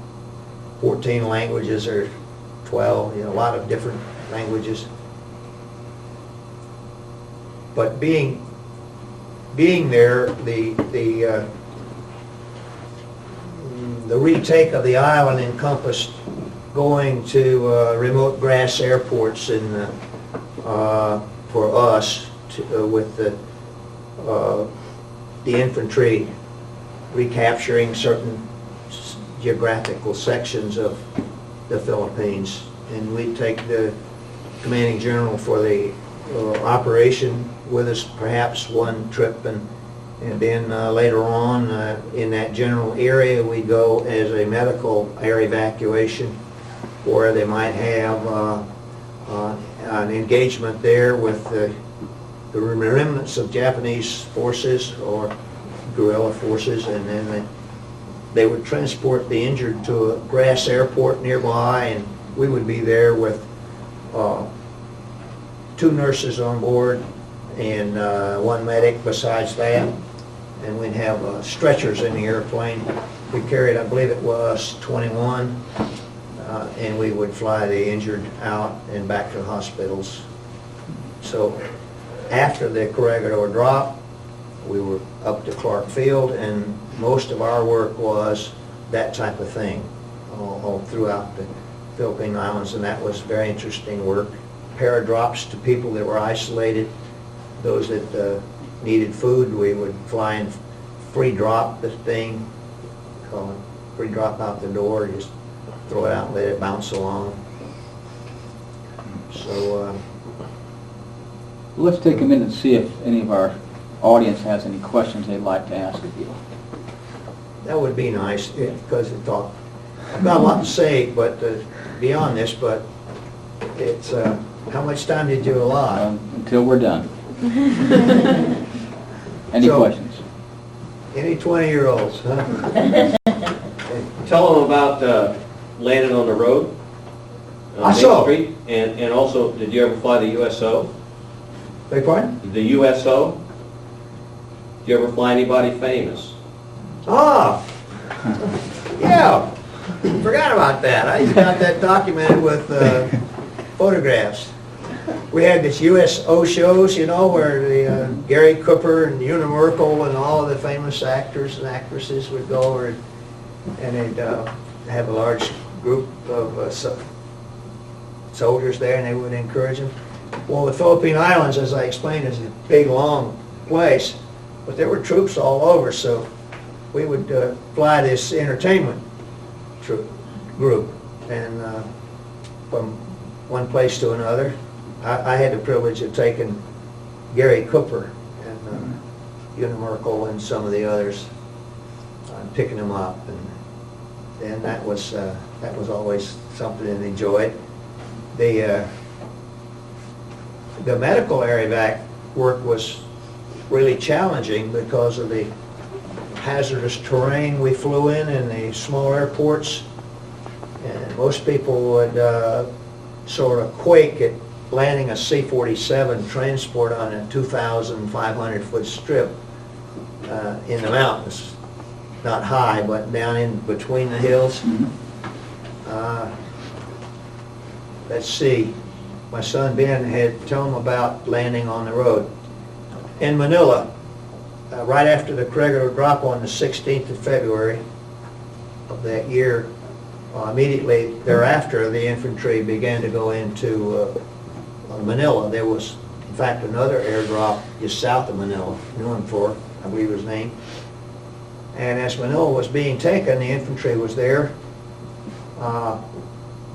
14 languages or 12, you know, a lot of different languages. But being there, the retake of the island encompassed going to remote grass airports in for us with the infantry recapturing certain geographical sections of the Philippines, and we'd take the commanding general for the operation with us perhaps one trip, and then later on in that general area we'd go as a medical air evacuation, where they might have an engagement there with the remnants of Japanese forces or guerrilla forces, and then they would transport the injured to a grass airport nearby, and we would be there with 2 nurses on board and 1 medic besides that, and we'd have stretchers in the airplane. We carried, I believe it was 21, and we would fly the injured out and back to the hospitals. So after the Corregidor drop, we were up to Clark Field, and most of our work was that type of thing all throughout the Philippine Islands, and that was very interesting work. Paradrops to people that were isolated, those that needed food, we would fly and free drop the thing, call it free drop out the door, just throw it out and let it bounce along. So Let's take a minute and see if any of our audience has any questions they'd like to ask of you. that would be nice, because it thought, I've got a lot to say, but beyond this, but it's, how much time did you allot? Until we're done. Any So- questions? Any 20-year-olds, huh? Tell them about landing on the road, I on saw. Main Street, and also, did you ever fly the USO? Beg pardon? The USO? Did you ever fly anybody famous? Ah, yeah, forgot about that. I got that documented with photographs. We had this USO shows, you know, where the Gary Cooper and Una Merkel and all of the famous actors and actresses would go over and they'd have a large group of soldiers there, and they would encourage them. Well, the Philippine Islands, as I explained, is a big, long place, but there were troops all over, so we would fly this entertainment group, and from one place to another. I had the privilege of taking Gary Cooper and Una Merkel and some of the others, picking them up, and that was always something to enjoy. The medical area back work was really challenging because of the hazardous terrain we flew in and the small airports, and most people would sort of quake at landing a C-47 transport on a 2,500 foot strip in the mountains. Not high, but down in between the hills. Let's see, my son Ben had told him about landing on the road. In Manila, right after the Corregidor drop on the 16th of February of that year, immediately thereafter the infantry began to go into Manila. There was, in fact, another airdrop just south of Manila, Nuanfor, I believe his name. And as Manila was being taken, the infantry was there.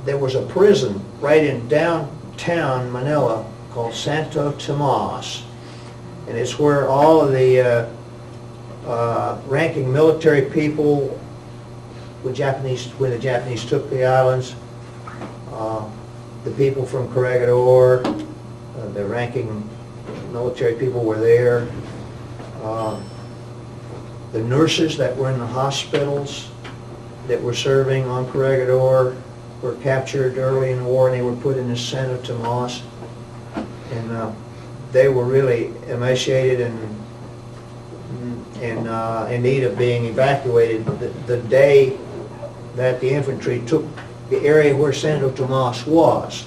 There was a prison right in downtown Manila called Santo Tomas. And it's where all of the ranking military people, when the Japanese took the islands, the people from Corregidor, the ranking military people were there. The nurses that were in the hospitals that were serving on Corregidor were captured early in the war, and they were put in the Santo Tomas. And they were really emaciated and in need of being evacuated. The day that the infantry took the area where Santo Tomas was.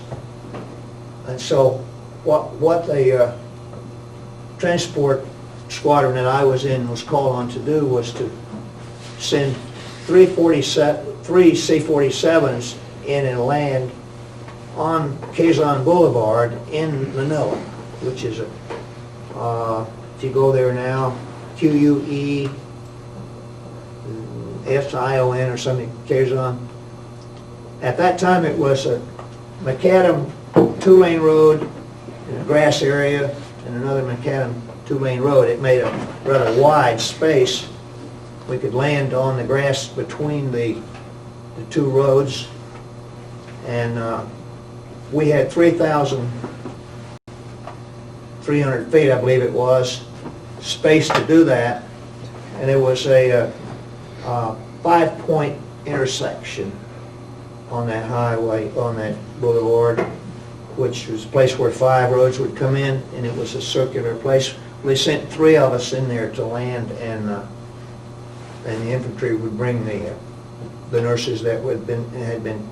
And so what the transport squadron that I was in was called on to do was to send three C-47s in and land on Quezon Boulevard in Manila, which is if you go there now, Quesion or something, Quezon. At that time it was a macadam 2-lane road in a grass area and another macadam 2-lane road. It made a rather wide space. We could land on the grass between the two roads, and we had 3,300 feet, I believe it was, space to do that, and it was a 5-point intersection on that highway, on that boulevard, which was a place where 5 roads would come in, and it was a circular place. They sent 3 of us in there to land, and the infantry would bring the nurses that had been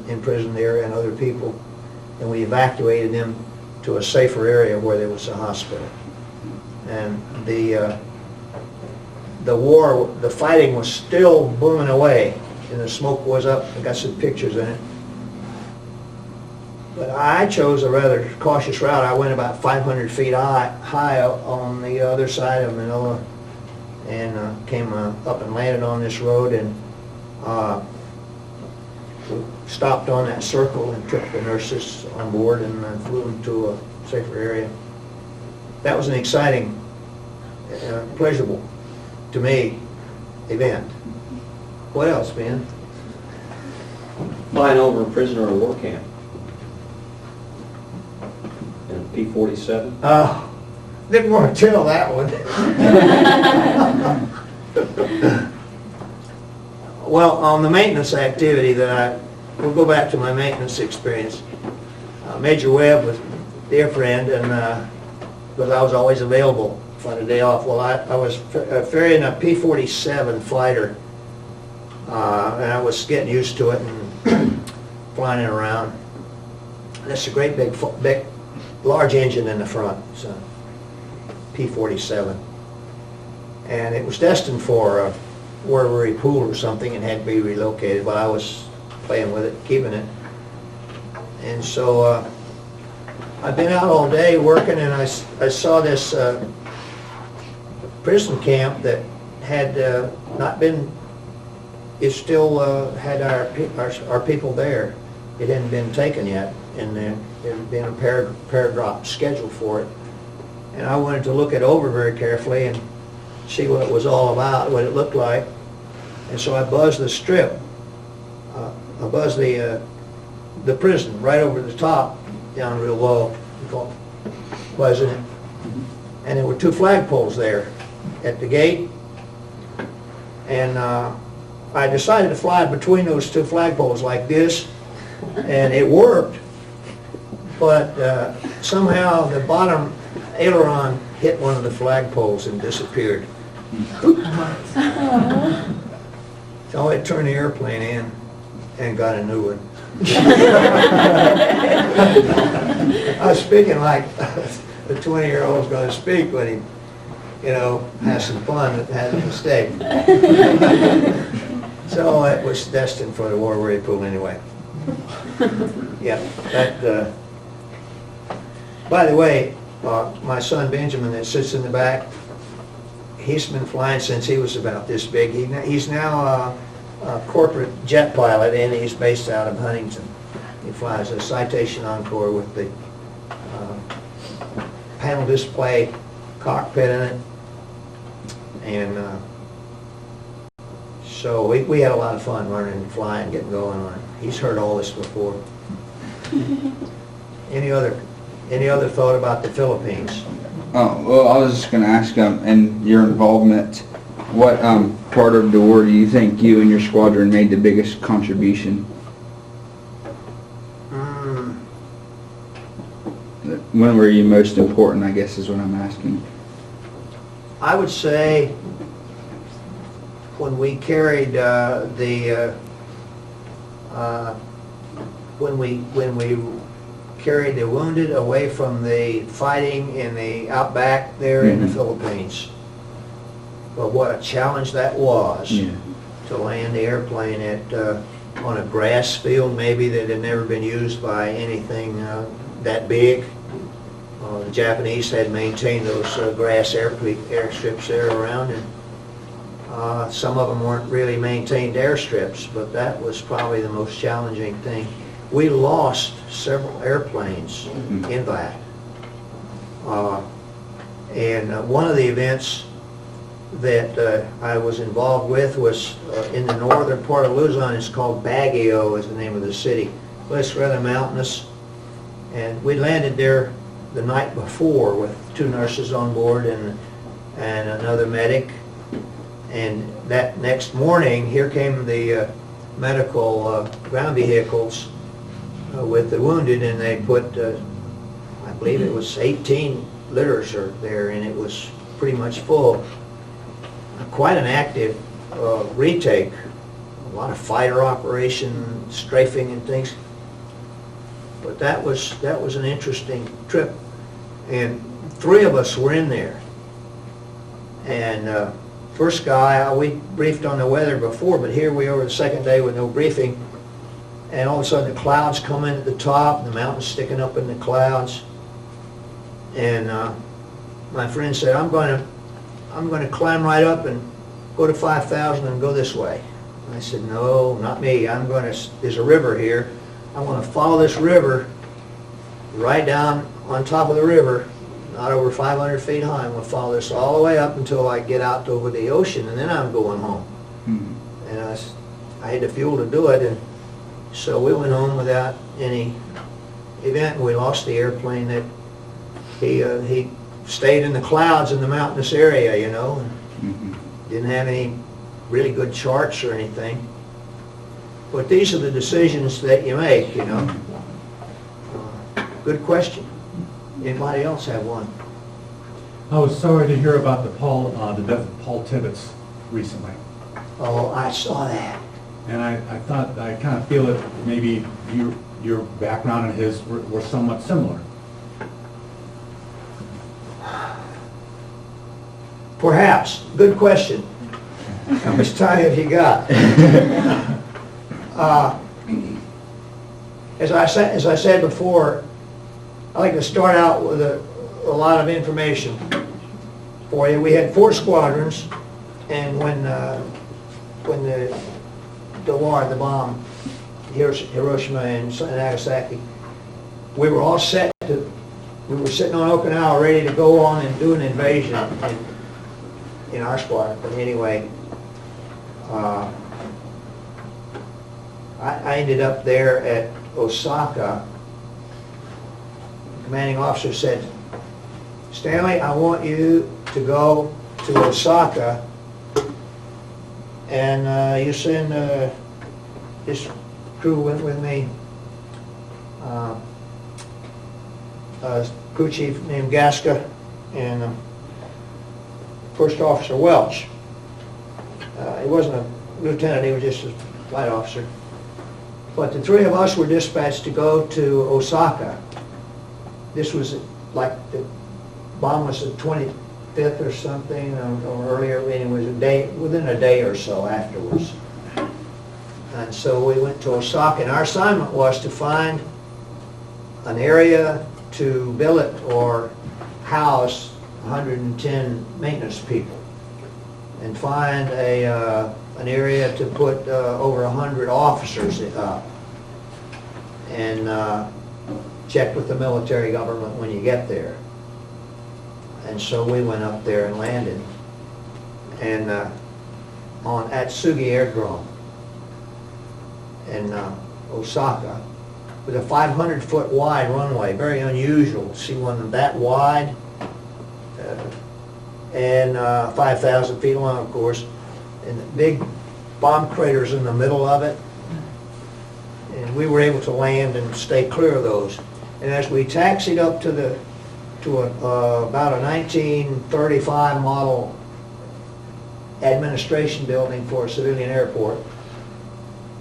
in prison there and other people, and we evacuated them to a safer area where there was a hospital. And the war, the fighting was still booming away, and the smoke was up. I got some pictures in it. But I chose a rather cautious route. I went about 500 feet high on the other side of Manila, and came up and landed on this road, and stopped on that circle and took the nurses on board and flew them to a safer area. That was an exciting, pleasurable to me event. What else, Ben? Flying over a prisoner of war camp. In a P-47. Didn't want to tell that one. Well, on the maintenance activity we'll go back to my maintenance experience. Major Webb was a dear friend, and because I was always available for the day off. Well, I was ferrying a P-47 fighter, and I was getting used to it and flying it around. That's a great big large engine in the front. It's a P-47, and it was destined for Waterbury pool or something and had to be relocated, but I was playing with it, keeping it. And so I've been out all day working, and I saw this prison camp that had not been, it still had our people there. It hadn't been taken yet, and there had been a paragraph schedule for it. And I wanted to look it over very carefully and see what it was all about, what it looked like. And so I buzzed the strip. I buzzed the prison right over the top, down real low, buzzing it. And there were 2 flagpoles there at the gate. And I decided to fly between those 2 flagpoles like this, and it worked. But somehow the bottom aileron hit one of the flagpoles and disappeared. So I turned the airplane in and got a new one. I was speaking like the 20-year-old's going to speak when he, has some fun that has a mistake. So it was destined for the Waterbury pool anyway. Yeah, that. By the way, my son Benjamin that sits in the back, he's been flying since he was about this big. He's now a corporate jet pilot, and he's based out of Huntington. He flies a Citation Encore with the panel display cockpit in it. And so we had a lot of fun learning and flying, getting going on it. He's heard all this before. Any other thought about the Philippines? Oh, well, I was just going to ask, and your involvement, what part of the war do you think you and your squadron made the biggest contribution? When were you most important, I guess, is what I'm asking. I would say when we carried when we carried the wounded away from the fighting in the outback there in the Philippines. But what a challenge that was to land the airplane at on a grass field maybe that had never been used by anything that big. The Japanese had maintained those grass airstrips there around, and some of them weren't really maintained airstrips, but that was probably the most challenging thing. We lost several airplanes in that. And one of the events that I was involved with was in the northern part of Luzon. It's called Bagnall is the name of the city. Well, it's rather mountainous, and we landed there the night before with 2 nurses on board and another medic. And that next morning, here came the medical ground vehicles with the wounded, and they put, I believe it was 18 litters there, and it was pretty much full. Quite an active retake, a lot of fighter operation, strafing and things. But that was an interesting trip, and 3 of us were in there. And first guy, we briefed on the weather before, but here we are the second day with no briefing, and all of a sudden the clouds come in at the top, the mountains sticking up in the clouds, and my friend said, I'm going to climb right up and go to 5,000 and go this way. And I said, no, not me. There's a river here. I want to follow this river right down on top of the river, not over 500 feet high. I'm going to follow this all the way up until I get out over the ocean, and then I'm going home. And I had the fuel to do it, and so we went home without any event, and we lost the airplane. That he stayed in the clouds in the mountainous area, and didn't have any really good charts or anything. But these are the decisions that you make, Good question. Anybody else have one? I was sorry to hear about the death of Paul Tibbets recently. Oh, I saw that. And I thought, I kind of feel that maybe your background and his were somewhat similar. Perhaps. Good question. How much time have you got? As I said before, I like to start out with a lot of information for you. We had 4 squadrons, and when the war, the bomb, Hiroshima and Nagasaki, we were all set to, we were sitting on Okinawa ready to go on and do an invasion in our squadron. But anyway, I ended up there at Osaka. The commanding officer said, Stanley, I want you to go to Osaka and you send this crew went with me, crew chief named Gasca and first officer Welch. He wasn't a lieutenant, he was just a flight officer. But the 3 of us were dispatched to go to Osaka. This was like the bomb was the 25th or something, or earlier, and it was within a day or so afterwards. And so we went to Osaka, and our assignment was to find an area to billet or house 110 maintenance people, and find an area to put over 100 officers up, and check with the military government when you get there. And so we went up there and landed, and at Sugi Aerodrome in Osaka, with a 500-foot wide runway, very unusual to see one that wide, and 5,000 feet long, of course, and the big bomb craters in the middle of it. And we were able to land and stay clear of those. And as we taxied up to about a 1935 model administration building for a civilian airport,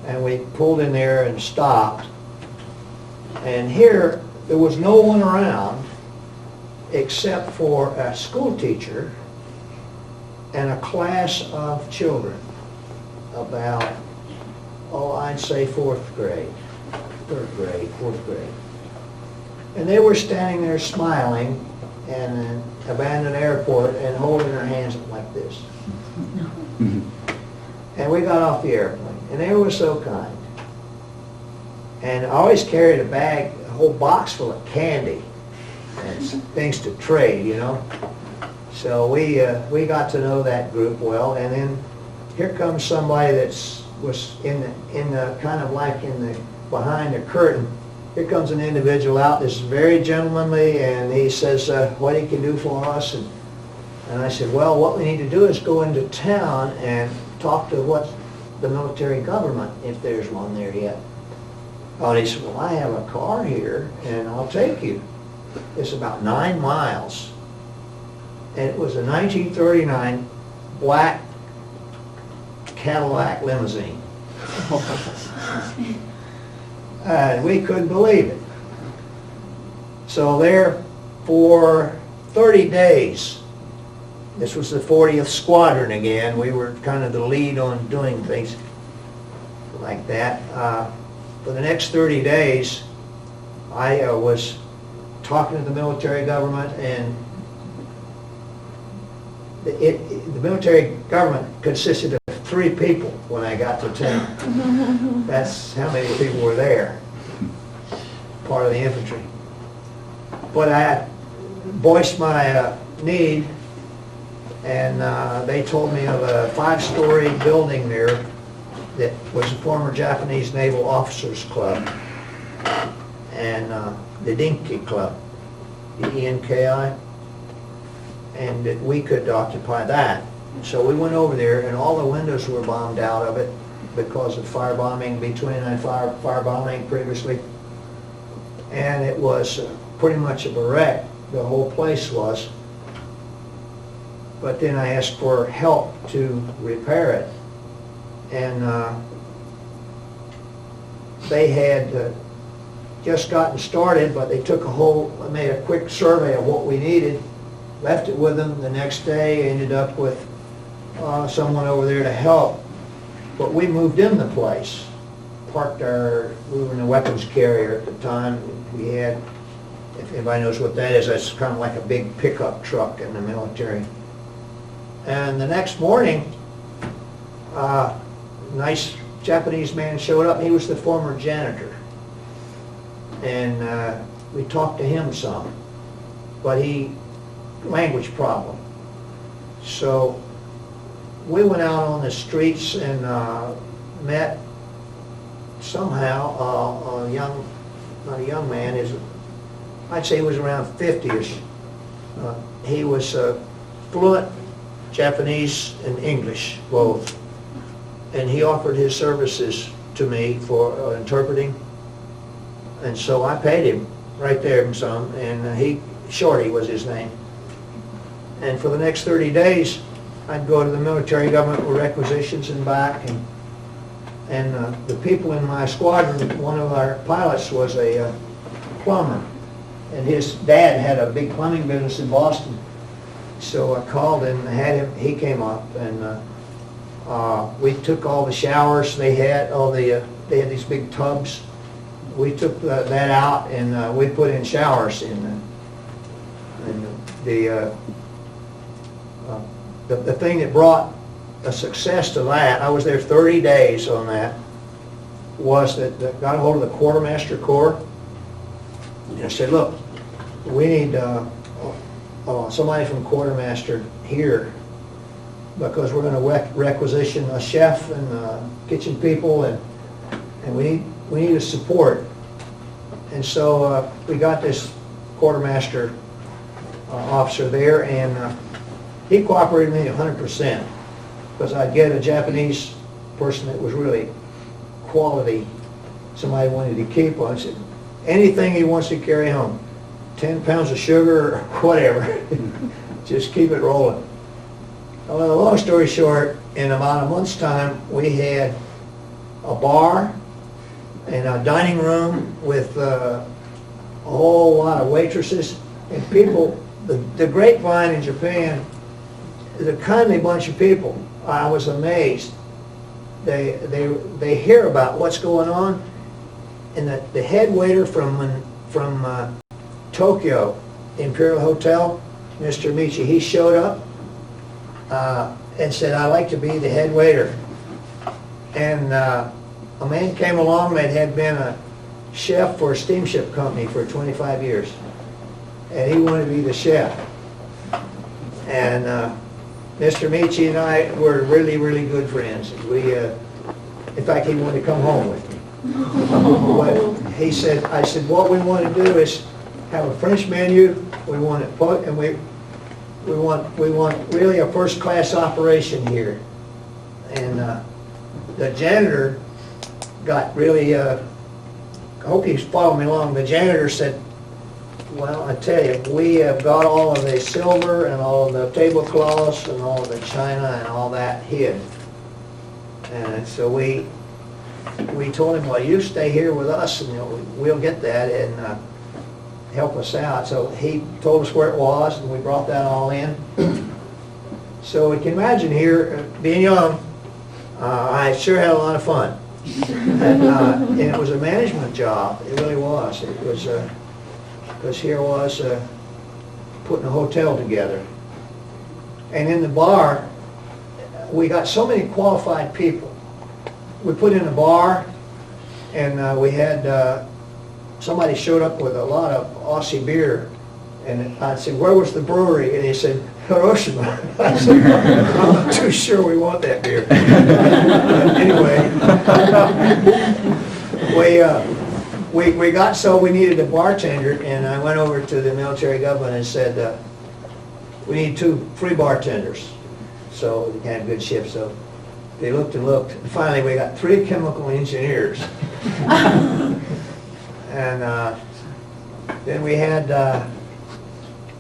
and we pulled in there and stopped, and here there was no one around except for a school teacher and a class of children, about, I'd say 4th grade, 3rd grade, 4th grade. And they were standing there smiling in an abandoned airport and holding their hands up like this. And we got off the airplane, and they were so kind. And I always carried a bag, a whole box full of candy and things to trade, you know. So we got to know that group well, and then here comes somebody was in the kind of like behind the curtain. Here comes an individual out. This is very gentlemanly, and he says what he can do for us. And I said, well, what we need to do is go into town and talk to the military government, if there's one there yet. Oh, and he said, well, I have a car here, and I'll take you. It's about 9 miles. And it was a 1939 black Cadillac limousine. And we couldn't believe it. So there for 30 days, this was the 40th Squadron again. We were kind of the lead on doing things like that. For the next 30 days, I was talking to the military government, and the military government consisted of 3 people when I got to town. That's how many people were there, part of the infantry. But I voiced my need, and they told me of a 5-story building there that was a former Japanese Naval Officers Club, and the Dinki Club, D-E-N-K-I, and that we could occupy that. So we went over there, and all the windows were bombed out of it because of firebombing firebombing previously, and it was pretty much a wreck. The whole place was. But then I asked for help to repair it, and they had just gotten started, but they took made a quick survey of what we needed, left it with them. The next day ended up with someone over there to help, but we moved in the place. Parked we were in a weapons carrier at the time. We had, if anybody knows what that is, that's kind of like a big pickup truck in the military. And the next morning, nice Japanese man showed up. He was the former janitor. And we talked to him some, but language problem. So we went out on the streets and met somehow not a young man, I'd say he was around 50-ish. He was fluent Japanese and English, both. And he offered his services to me for interpreting. And so I paid him right there some, and Shorty was his name. And for the next 30 days, I'd go to the military government with requisitions and back, and the people in my squadron, one of our pilots was a plumber, and his dad had a big plumbing business in Boston. So I called and he came up, and we took all the showers they had, they had these big tubs. We took that out, and we put in showers in the thing that brought a success to that, I was there 30 days on that, was that got a hold of the Quartermaster Corps, and I said, look, we need somebody from Quartermaster here, because we're going to requisition a chef and kitchen people, and we need a support. And so we got this Quartermaster officer there, and he cooperated with me 100%, because I'd get a Japanese person that was really quality, somebody wanted to keep on. I said, anything he wants to carry home, 10 pounds of sugar or whatever, just keep it rolling. Well, long story short, in about a month's time, we had a bar and a dining room with a whole lot of waitresses and people. The grapevine in Japan is a kindly bunch of people. I was amazed. They hear about what's going on, and the head waiter from Tokyo Imperial Hotel, Mr. Michi, he showed up and said, I'd like to be the head waiter. And a man came along that had been a chef for a steamship company for 25 years, and he wanted to be the chef. And Mr. Michi and I were really, really good friends. In fact, he wanted to come home with me. But he said, I said, what we want to do is have a French menu. We want it put, and we want really a first-class operation here. And the janitor got really, I hope he's following me along. The janitor said, well, I tell you, we have got all of the silver and all of the tablecloths and all of the china and all that hid. And so we told him, well, you stay here with us and we'll get that and help us out. So he told us where it was, and we brought that all in. So we can imagine here, being young, I sure had a lot of fun. And it was a management job. It really was. It was, because here was putting a hotel together. And in the bar, we got so many qualified people. We put in a bar, and we had somebody showed up with a lot of Aussie beer, and I said, where was the brewery? And he said, Hiroshima. I said, I'm not too sure we want that beer. Anyway, we got so we needed a bartender, and I went over to the military government and said, we need 2 free bartenders. So we had a good shift, so they looked and looked, and finally we got 3 chemical engineers. And then we had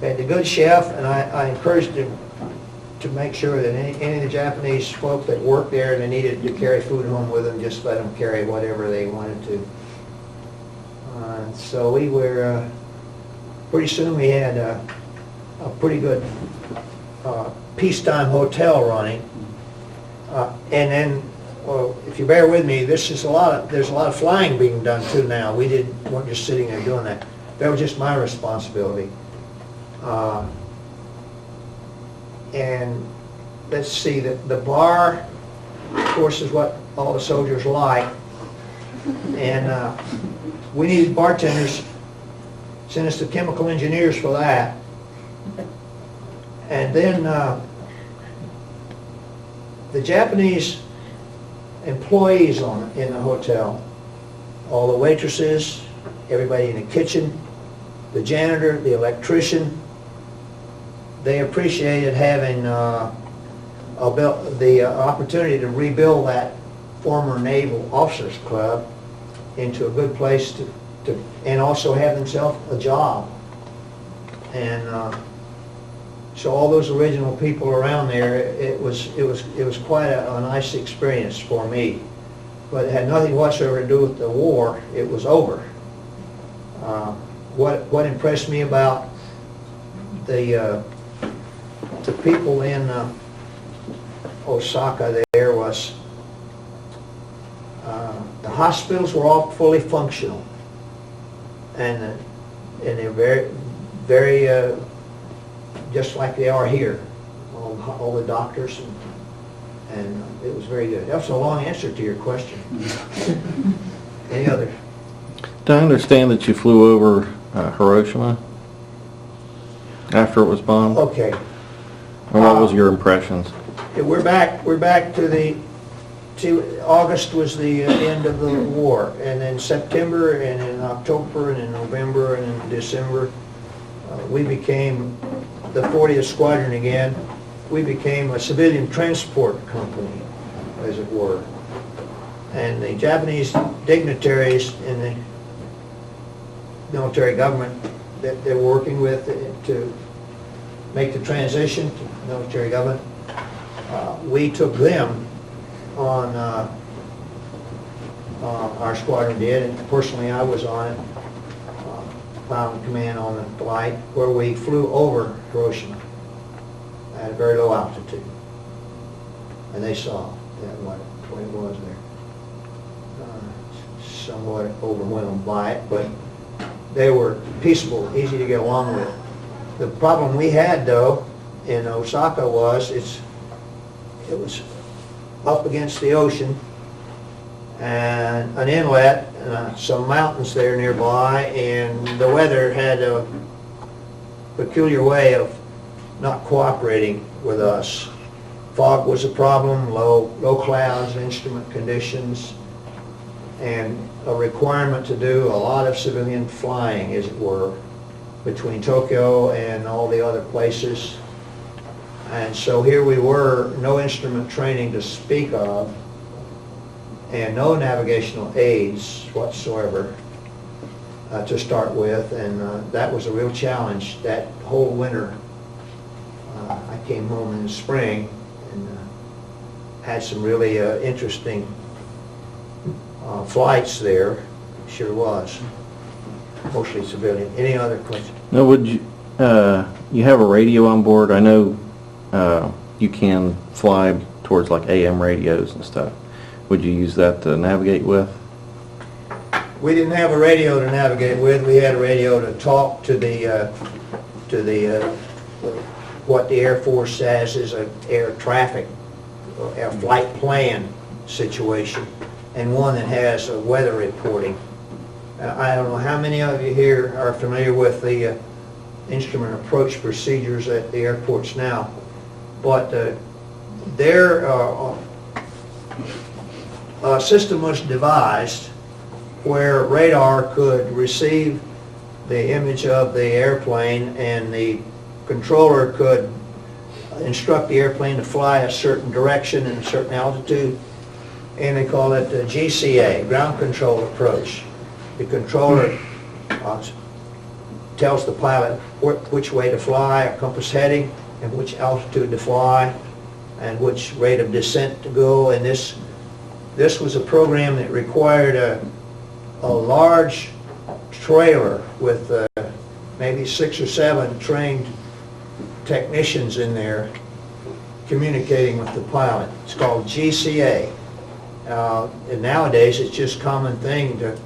the good chef, and I encouraged him to make sure that any of the Japanese folk that worked there and they needed to carry food home with them, just let them carry whatever they wanted to. So we were, pretty soon we had a pretty good peacetime hotel running. And then, well, if you bear with me, there's a lot of flying being done too now. Weren't just sitting there doing that. That was just my responsibility. And let's see, the bar, of course, is what all the soldiers like. And we needed bartenders, sent us to chemical engineers for that. And then the Japanese employees in the hotel, all the waitresses, everybody in the kitchen, the janitor, the electrician, they appreciated having the opportunity to rebuild that former Naval Officers Club into a good place to and also have themselves a job. And so all those original people around there, it was quite a nice experience for me. But it had nothing whatsoever to do with the war. It was over. What impressed me about the people in Osaka there was the hospitals were all fully functional, and they're very just like they are here. All the doctors and it was very good. That was a long answer to your question. Any other? Do I understand that you flew over Hiroshima after it was bombed? Okay. Or what was your impressions? We're back to August was the end of the war, and then September, and in October, and in November, and in December, we became the 40th Squadron again. We became a civilian transport company, as it were. And the Japanese dignitaries in the military government that they're working with to make the transition to military government, we took them on, our squadron did, and personally I was on it, pilot command on the flight, where we flew over Hiroshima at a very low altitude. And they saw what it was there. Somewhat overwhelmed by it, but they were peaceable, easy to get along with. The problem we had, though, in Osaka was it was up against the ocean and an inlet, some mountains there nearby, and the weather had a peculiar way of not cooperating with us. Fog was a problem, low clouds, instrument conditions, and a requirement to do a lot of civilian flying, as it were, between Tokyo and all the other places. And so here we were, no instrument training to speak of, and no navigational aids whatsoever to start with, and that was a real challenge that whole winter. I came home in the spring and had some really interesting flights there. Sure was. Mostly civilian. Any other questions? No, would you, you have a radio on board? I know you can fly towards like AM radios and stuff. Would you use that to navigate with? We didn't have a radio to navigate with. We had a radio to talk to the what the Air Force says is an air traffic, a flight plan situation, and one that has weather reporting. I don't know how many of you here are familiar with the instrument approach procedures at the airports now, but their system was devised where radar could receive the image of the airplane, and the controller could instruct the airplane to fly a certain direction and a certain altitude, and they call it the GCA, ground control approach. The controller tells the pilot which way to fly, a compass heading, and which altitude to fly, and which rate of descent to go. And this was a program that required a large trailer with maybe 6 or 7 trained technicians in there communicating with the pilot. It's called GCA. And nowadays, it's just a common thing to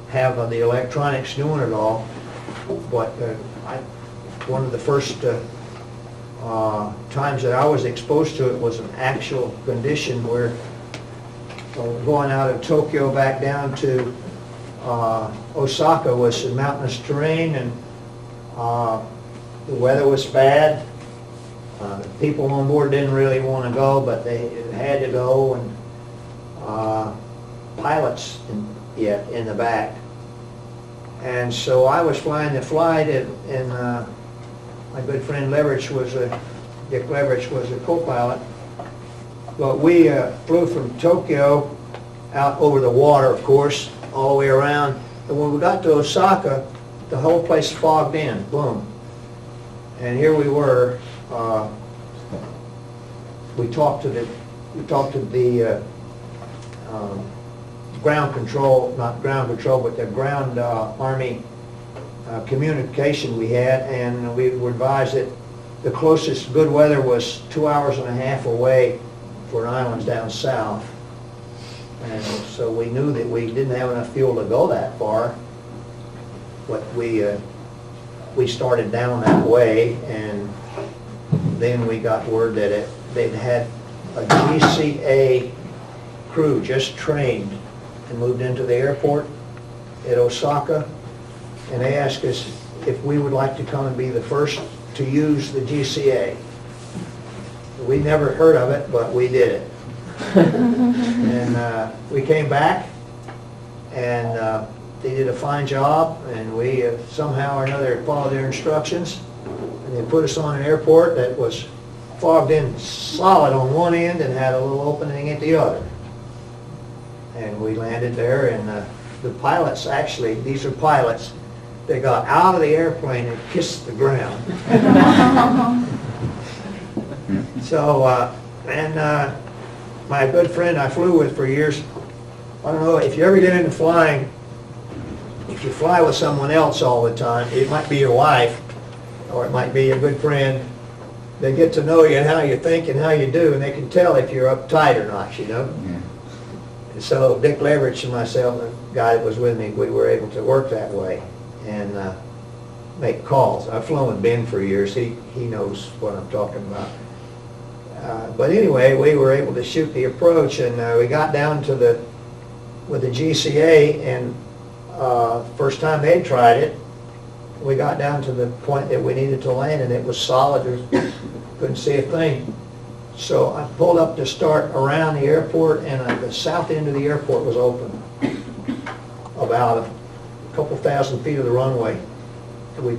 have the electronics doing it all. But one of the first times that I was exposed to it was an actual condition where going out of Tokyo back down to Osaka was mountainous terrain, and the weather was bad. People on board didn't really want to go, but they had to go, and pilots in the back. And so I was flying the flight, and my good friend Dick Leverich was a co-pilot. But we flew from Tokyo out over the water, of course, all the way around. And when we got to Osaka, the whole place fogged in, boom. And here we were. We talked to the ground control, not ground control, but the ground army communication we had, and we were advised that the closest good weather was 2.5 hours away for an island down south. And so we knew that we didn't have enough fuel to go that far. But we started down that way, and then we got word that they'd had a GCA crew just trained and moved into the airport at Osaka, and they asked us if we would like to come and be the first to use the GCA. We never heard of it, but we did it. And we came back, and they did a fine job, and we somehow or another followed their instructions, and they put us on an airport that was fogged in solid on one end and had a little opening at the other. And we landed there, and the pilots, actually, these are pilots, they got out of the airplane and kissed the ground. So, my good friend I flew with for years, I don't know, if you ever get into flying, if you fly with someone else all the time, it might be your wife, or it might be a good friend, they get to know you and how you think and how you do, and they can tell if you're uptight or not, you know? Yeah. And so Dick Leverich and myself, the guy that was with me, we were able to work that way and make calls. I've flown with Ben for years. He knows what I'm talking about. But anyway, we were able to shoot the approach, and we got down to with the GCA, and first time they tried it, we got down to the point that we needed to land, and it was solid. Couldn't see a thing. So I pulled up to start around the airport, and the south end of the airport was open, about a couple thousand feet of the runway. And we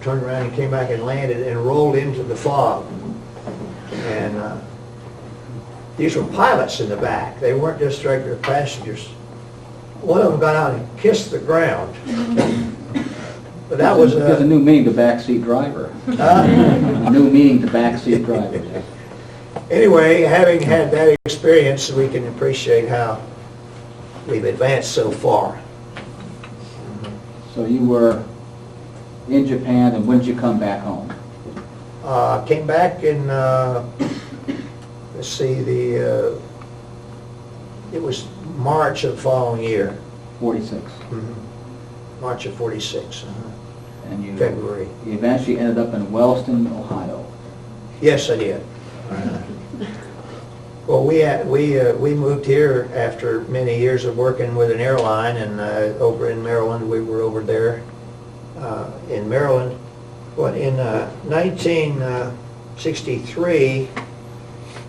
turned around and came back and landed and rolled into the fog. And these were pilots in the back. They weren't just regular passengers. One of them got out and kissed the ground. But that was There's a new meaning to backseat driver. A new meaning to backseat driver. Yeah. Anyway, having had that experience, we can appreciate how we've advanced so far. So you were in Japan, and when did you come back home? Came back in, let's see, it was March of the following year. 46. March of 46, And you February. You eventually ended up in Wellston, Ohio. Yes, I did. Well, we moved here after many years of working with an airline, and over in Maryland, we were over there in Maryland. But in 1963,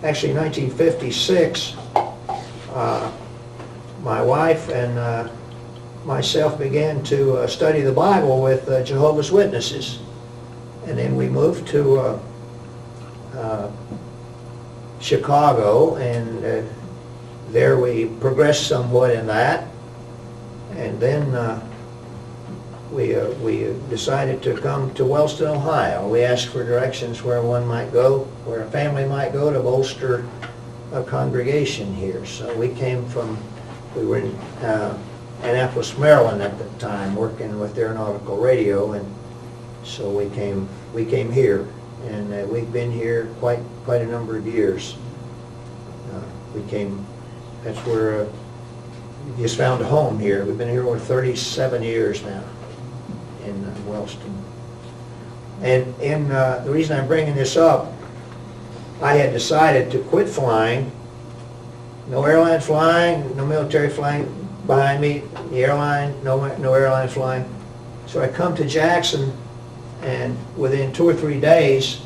actually 1956, my wife and myself began to study the Bible with Jehovah's Witnesses. And then we moved to Chicago, and there we progressed somewhat in that. And then we decided to come to Wellston, Ohio. We asked for directions where one might go, where a family might go to bolster a congregation here. So we were in Annapolis, Maryland at the time, working with aeronautical radio, and so we came here. and we've been here quite a number of years. That's where we just found a home here. We've been here over 37 years now in Wellston. And the reason I'm bringing this up, I had decided to quit flying. No airline flying, no military flying behind me. The airline, no airline flying. So I come to Jackson, and within 2 or 3 days,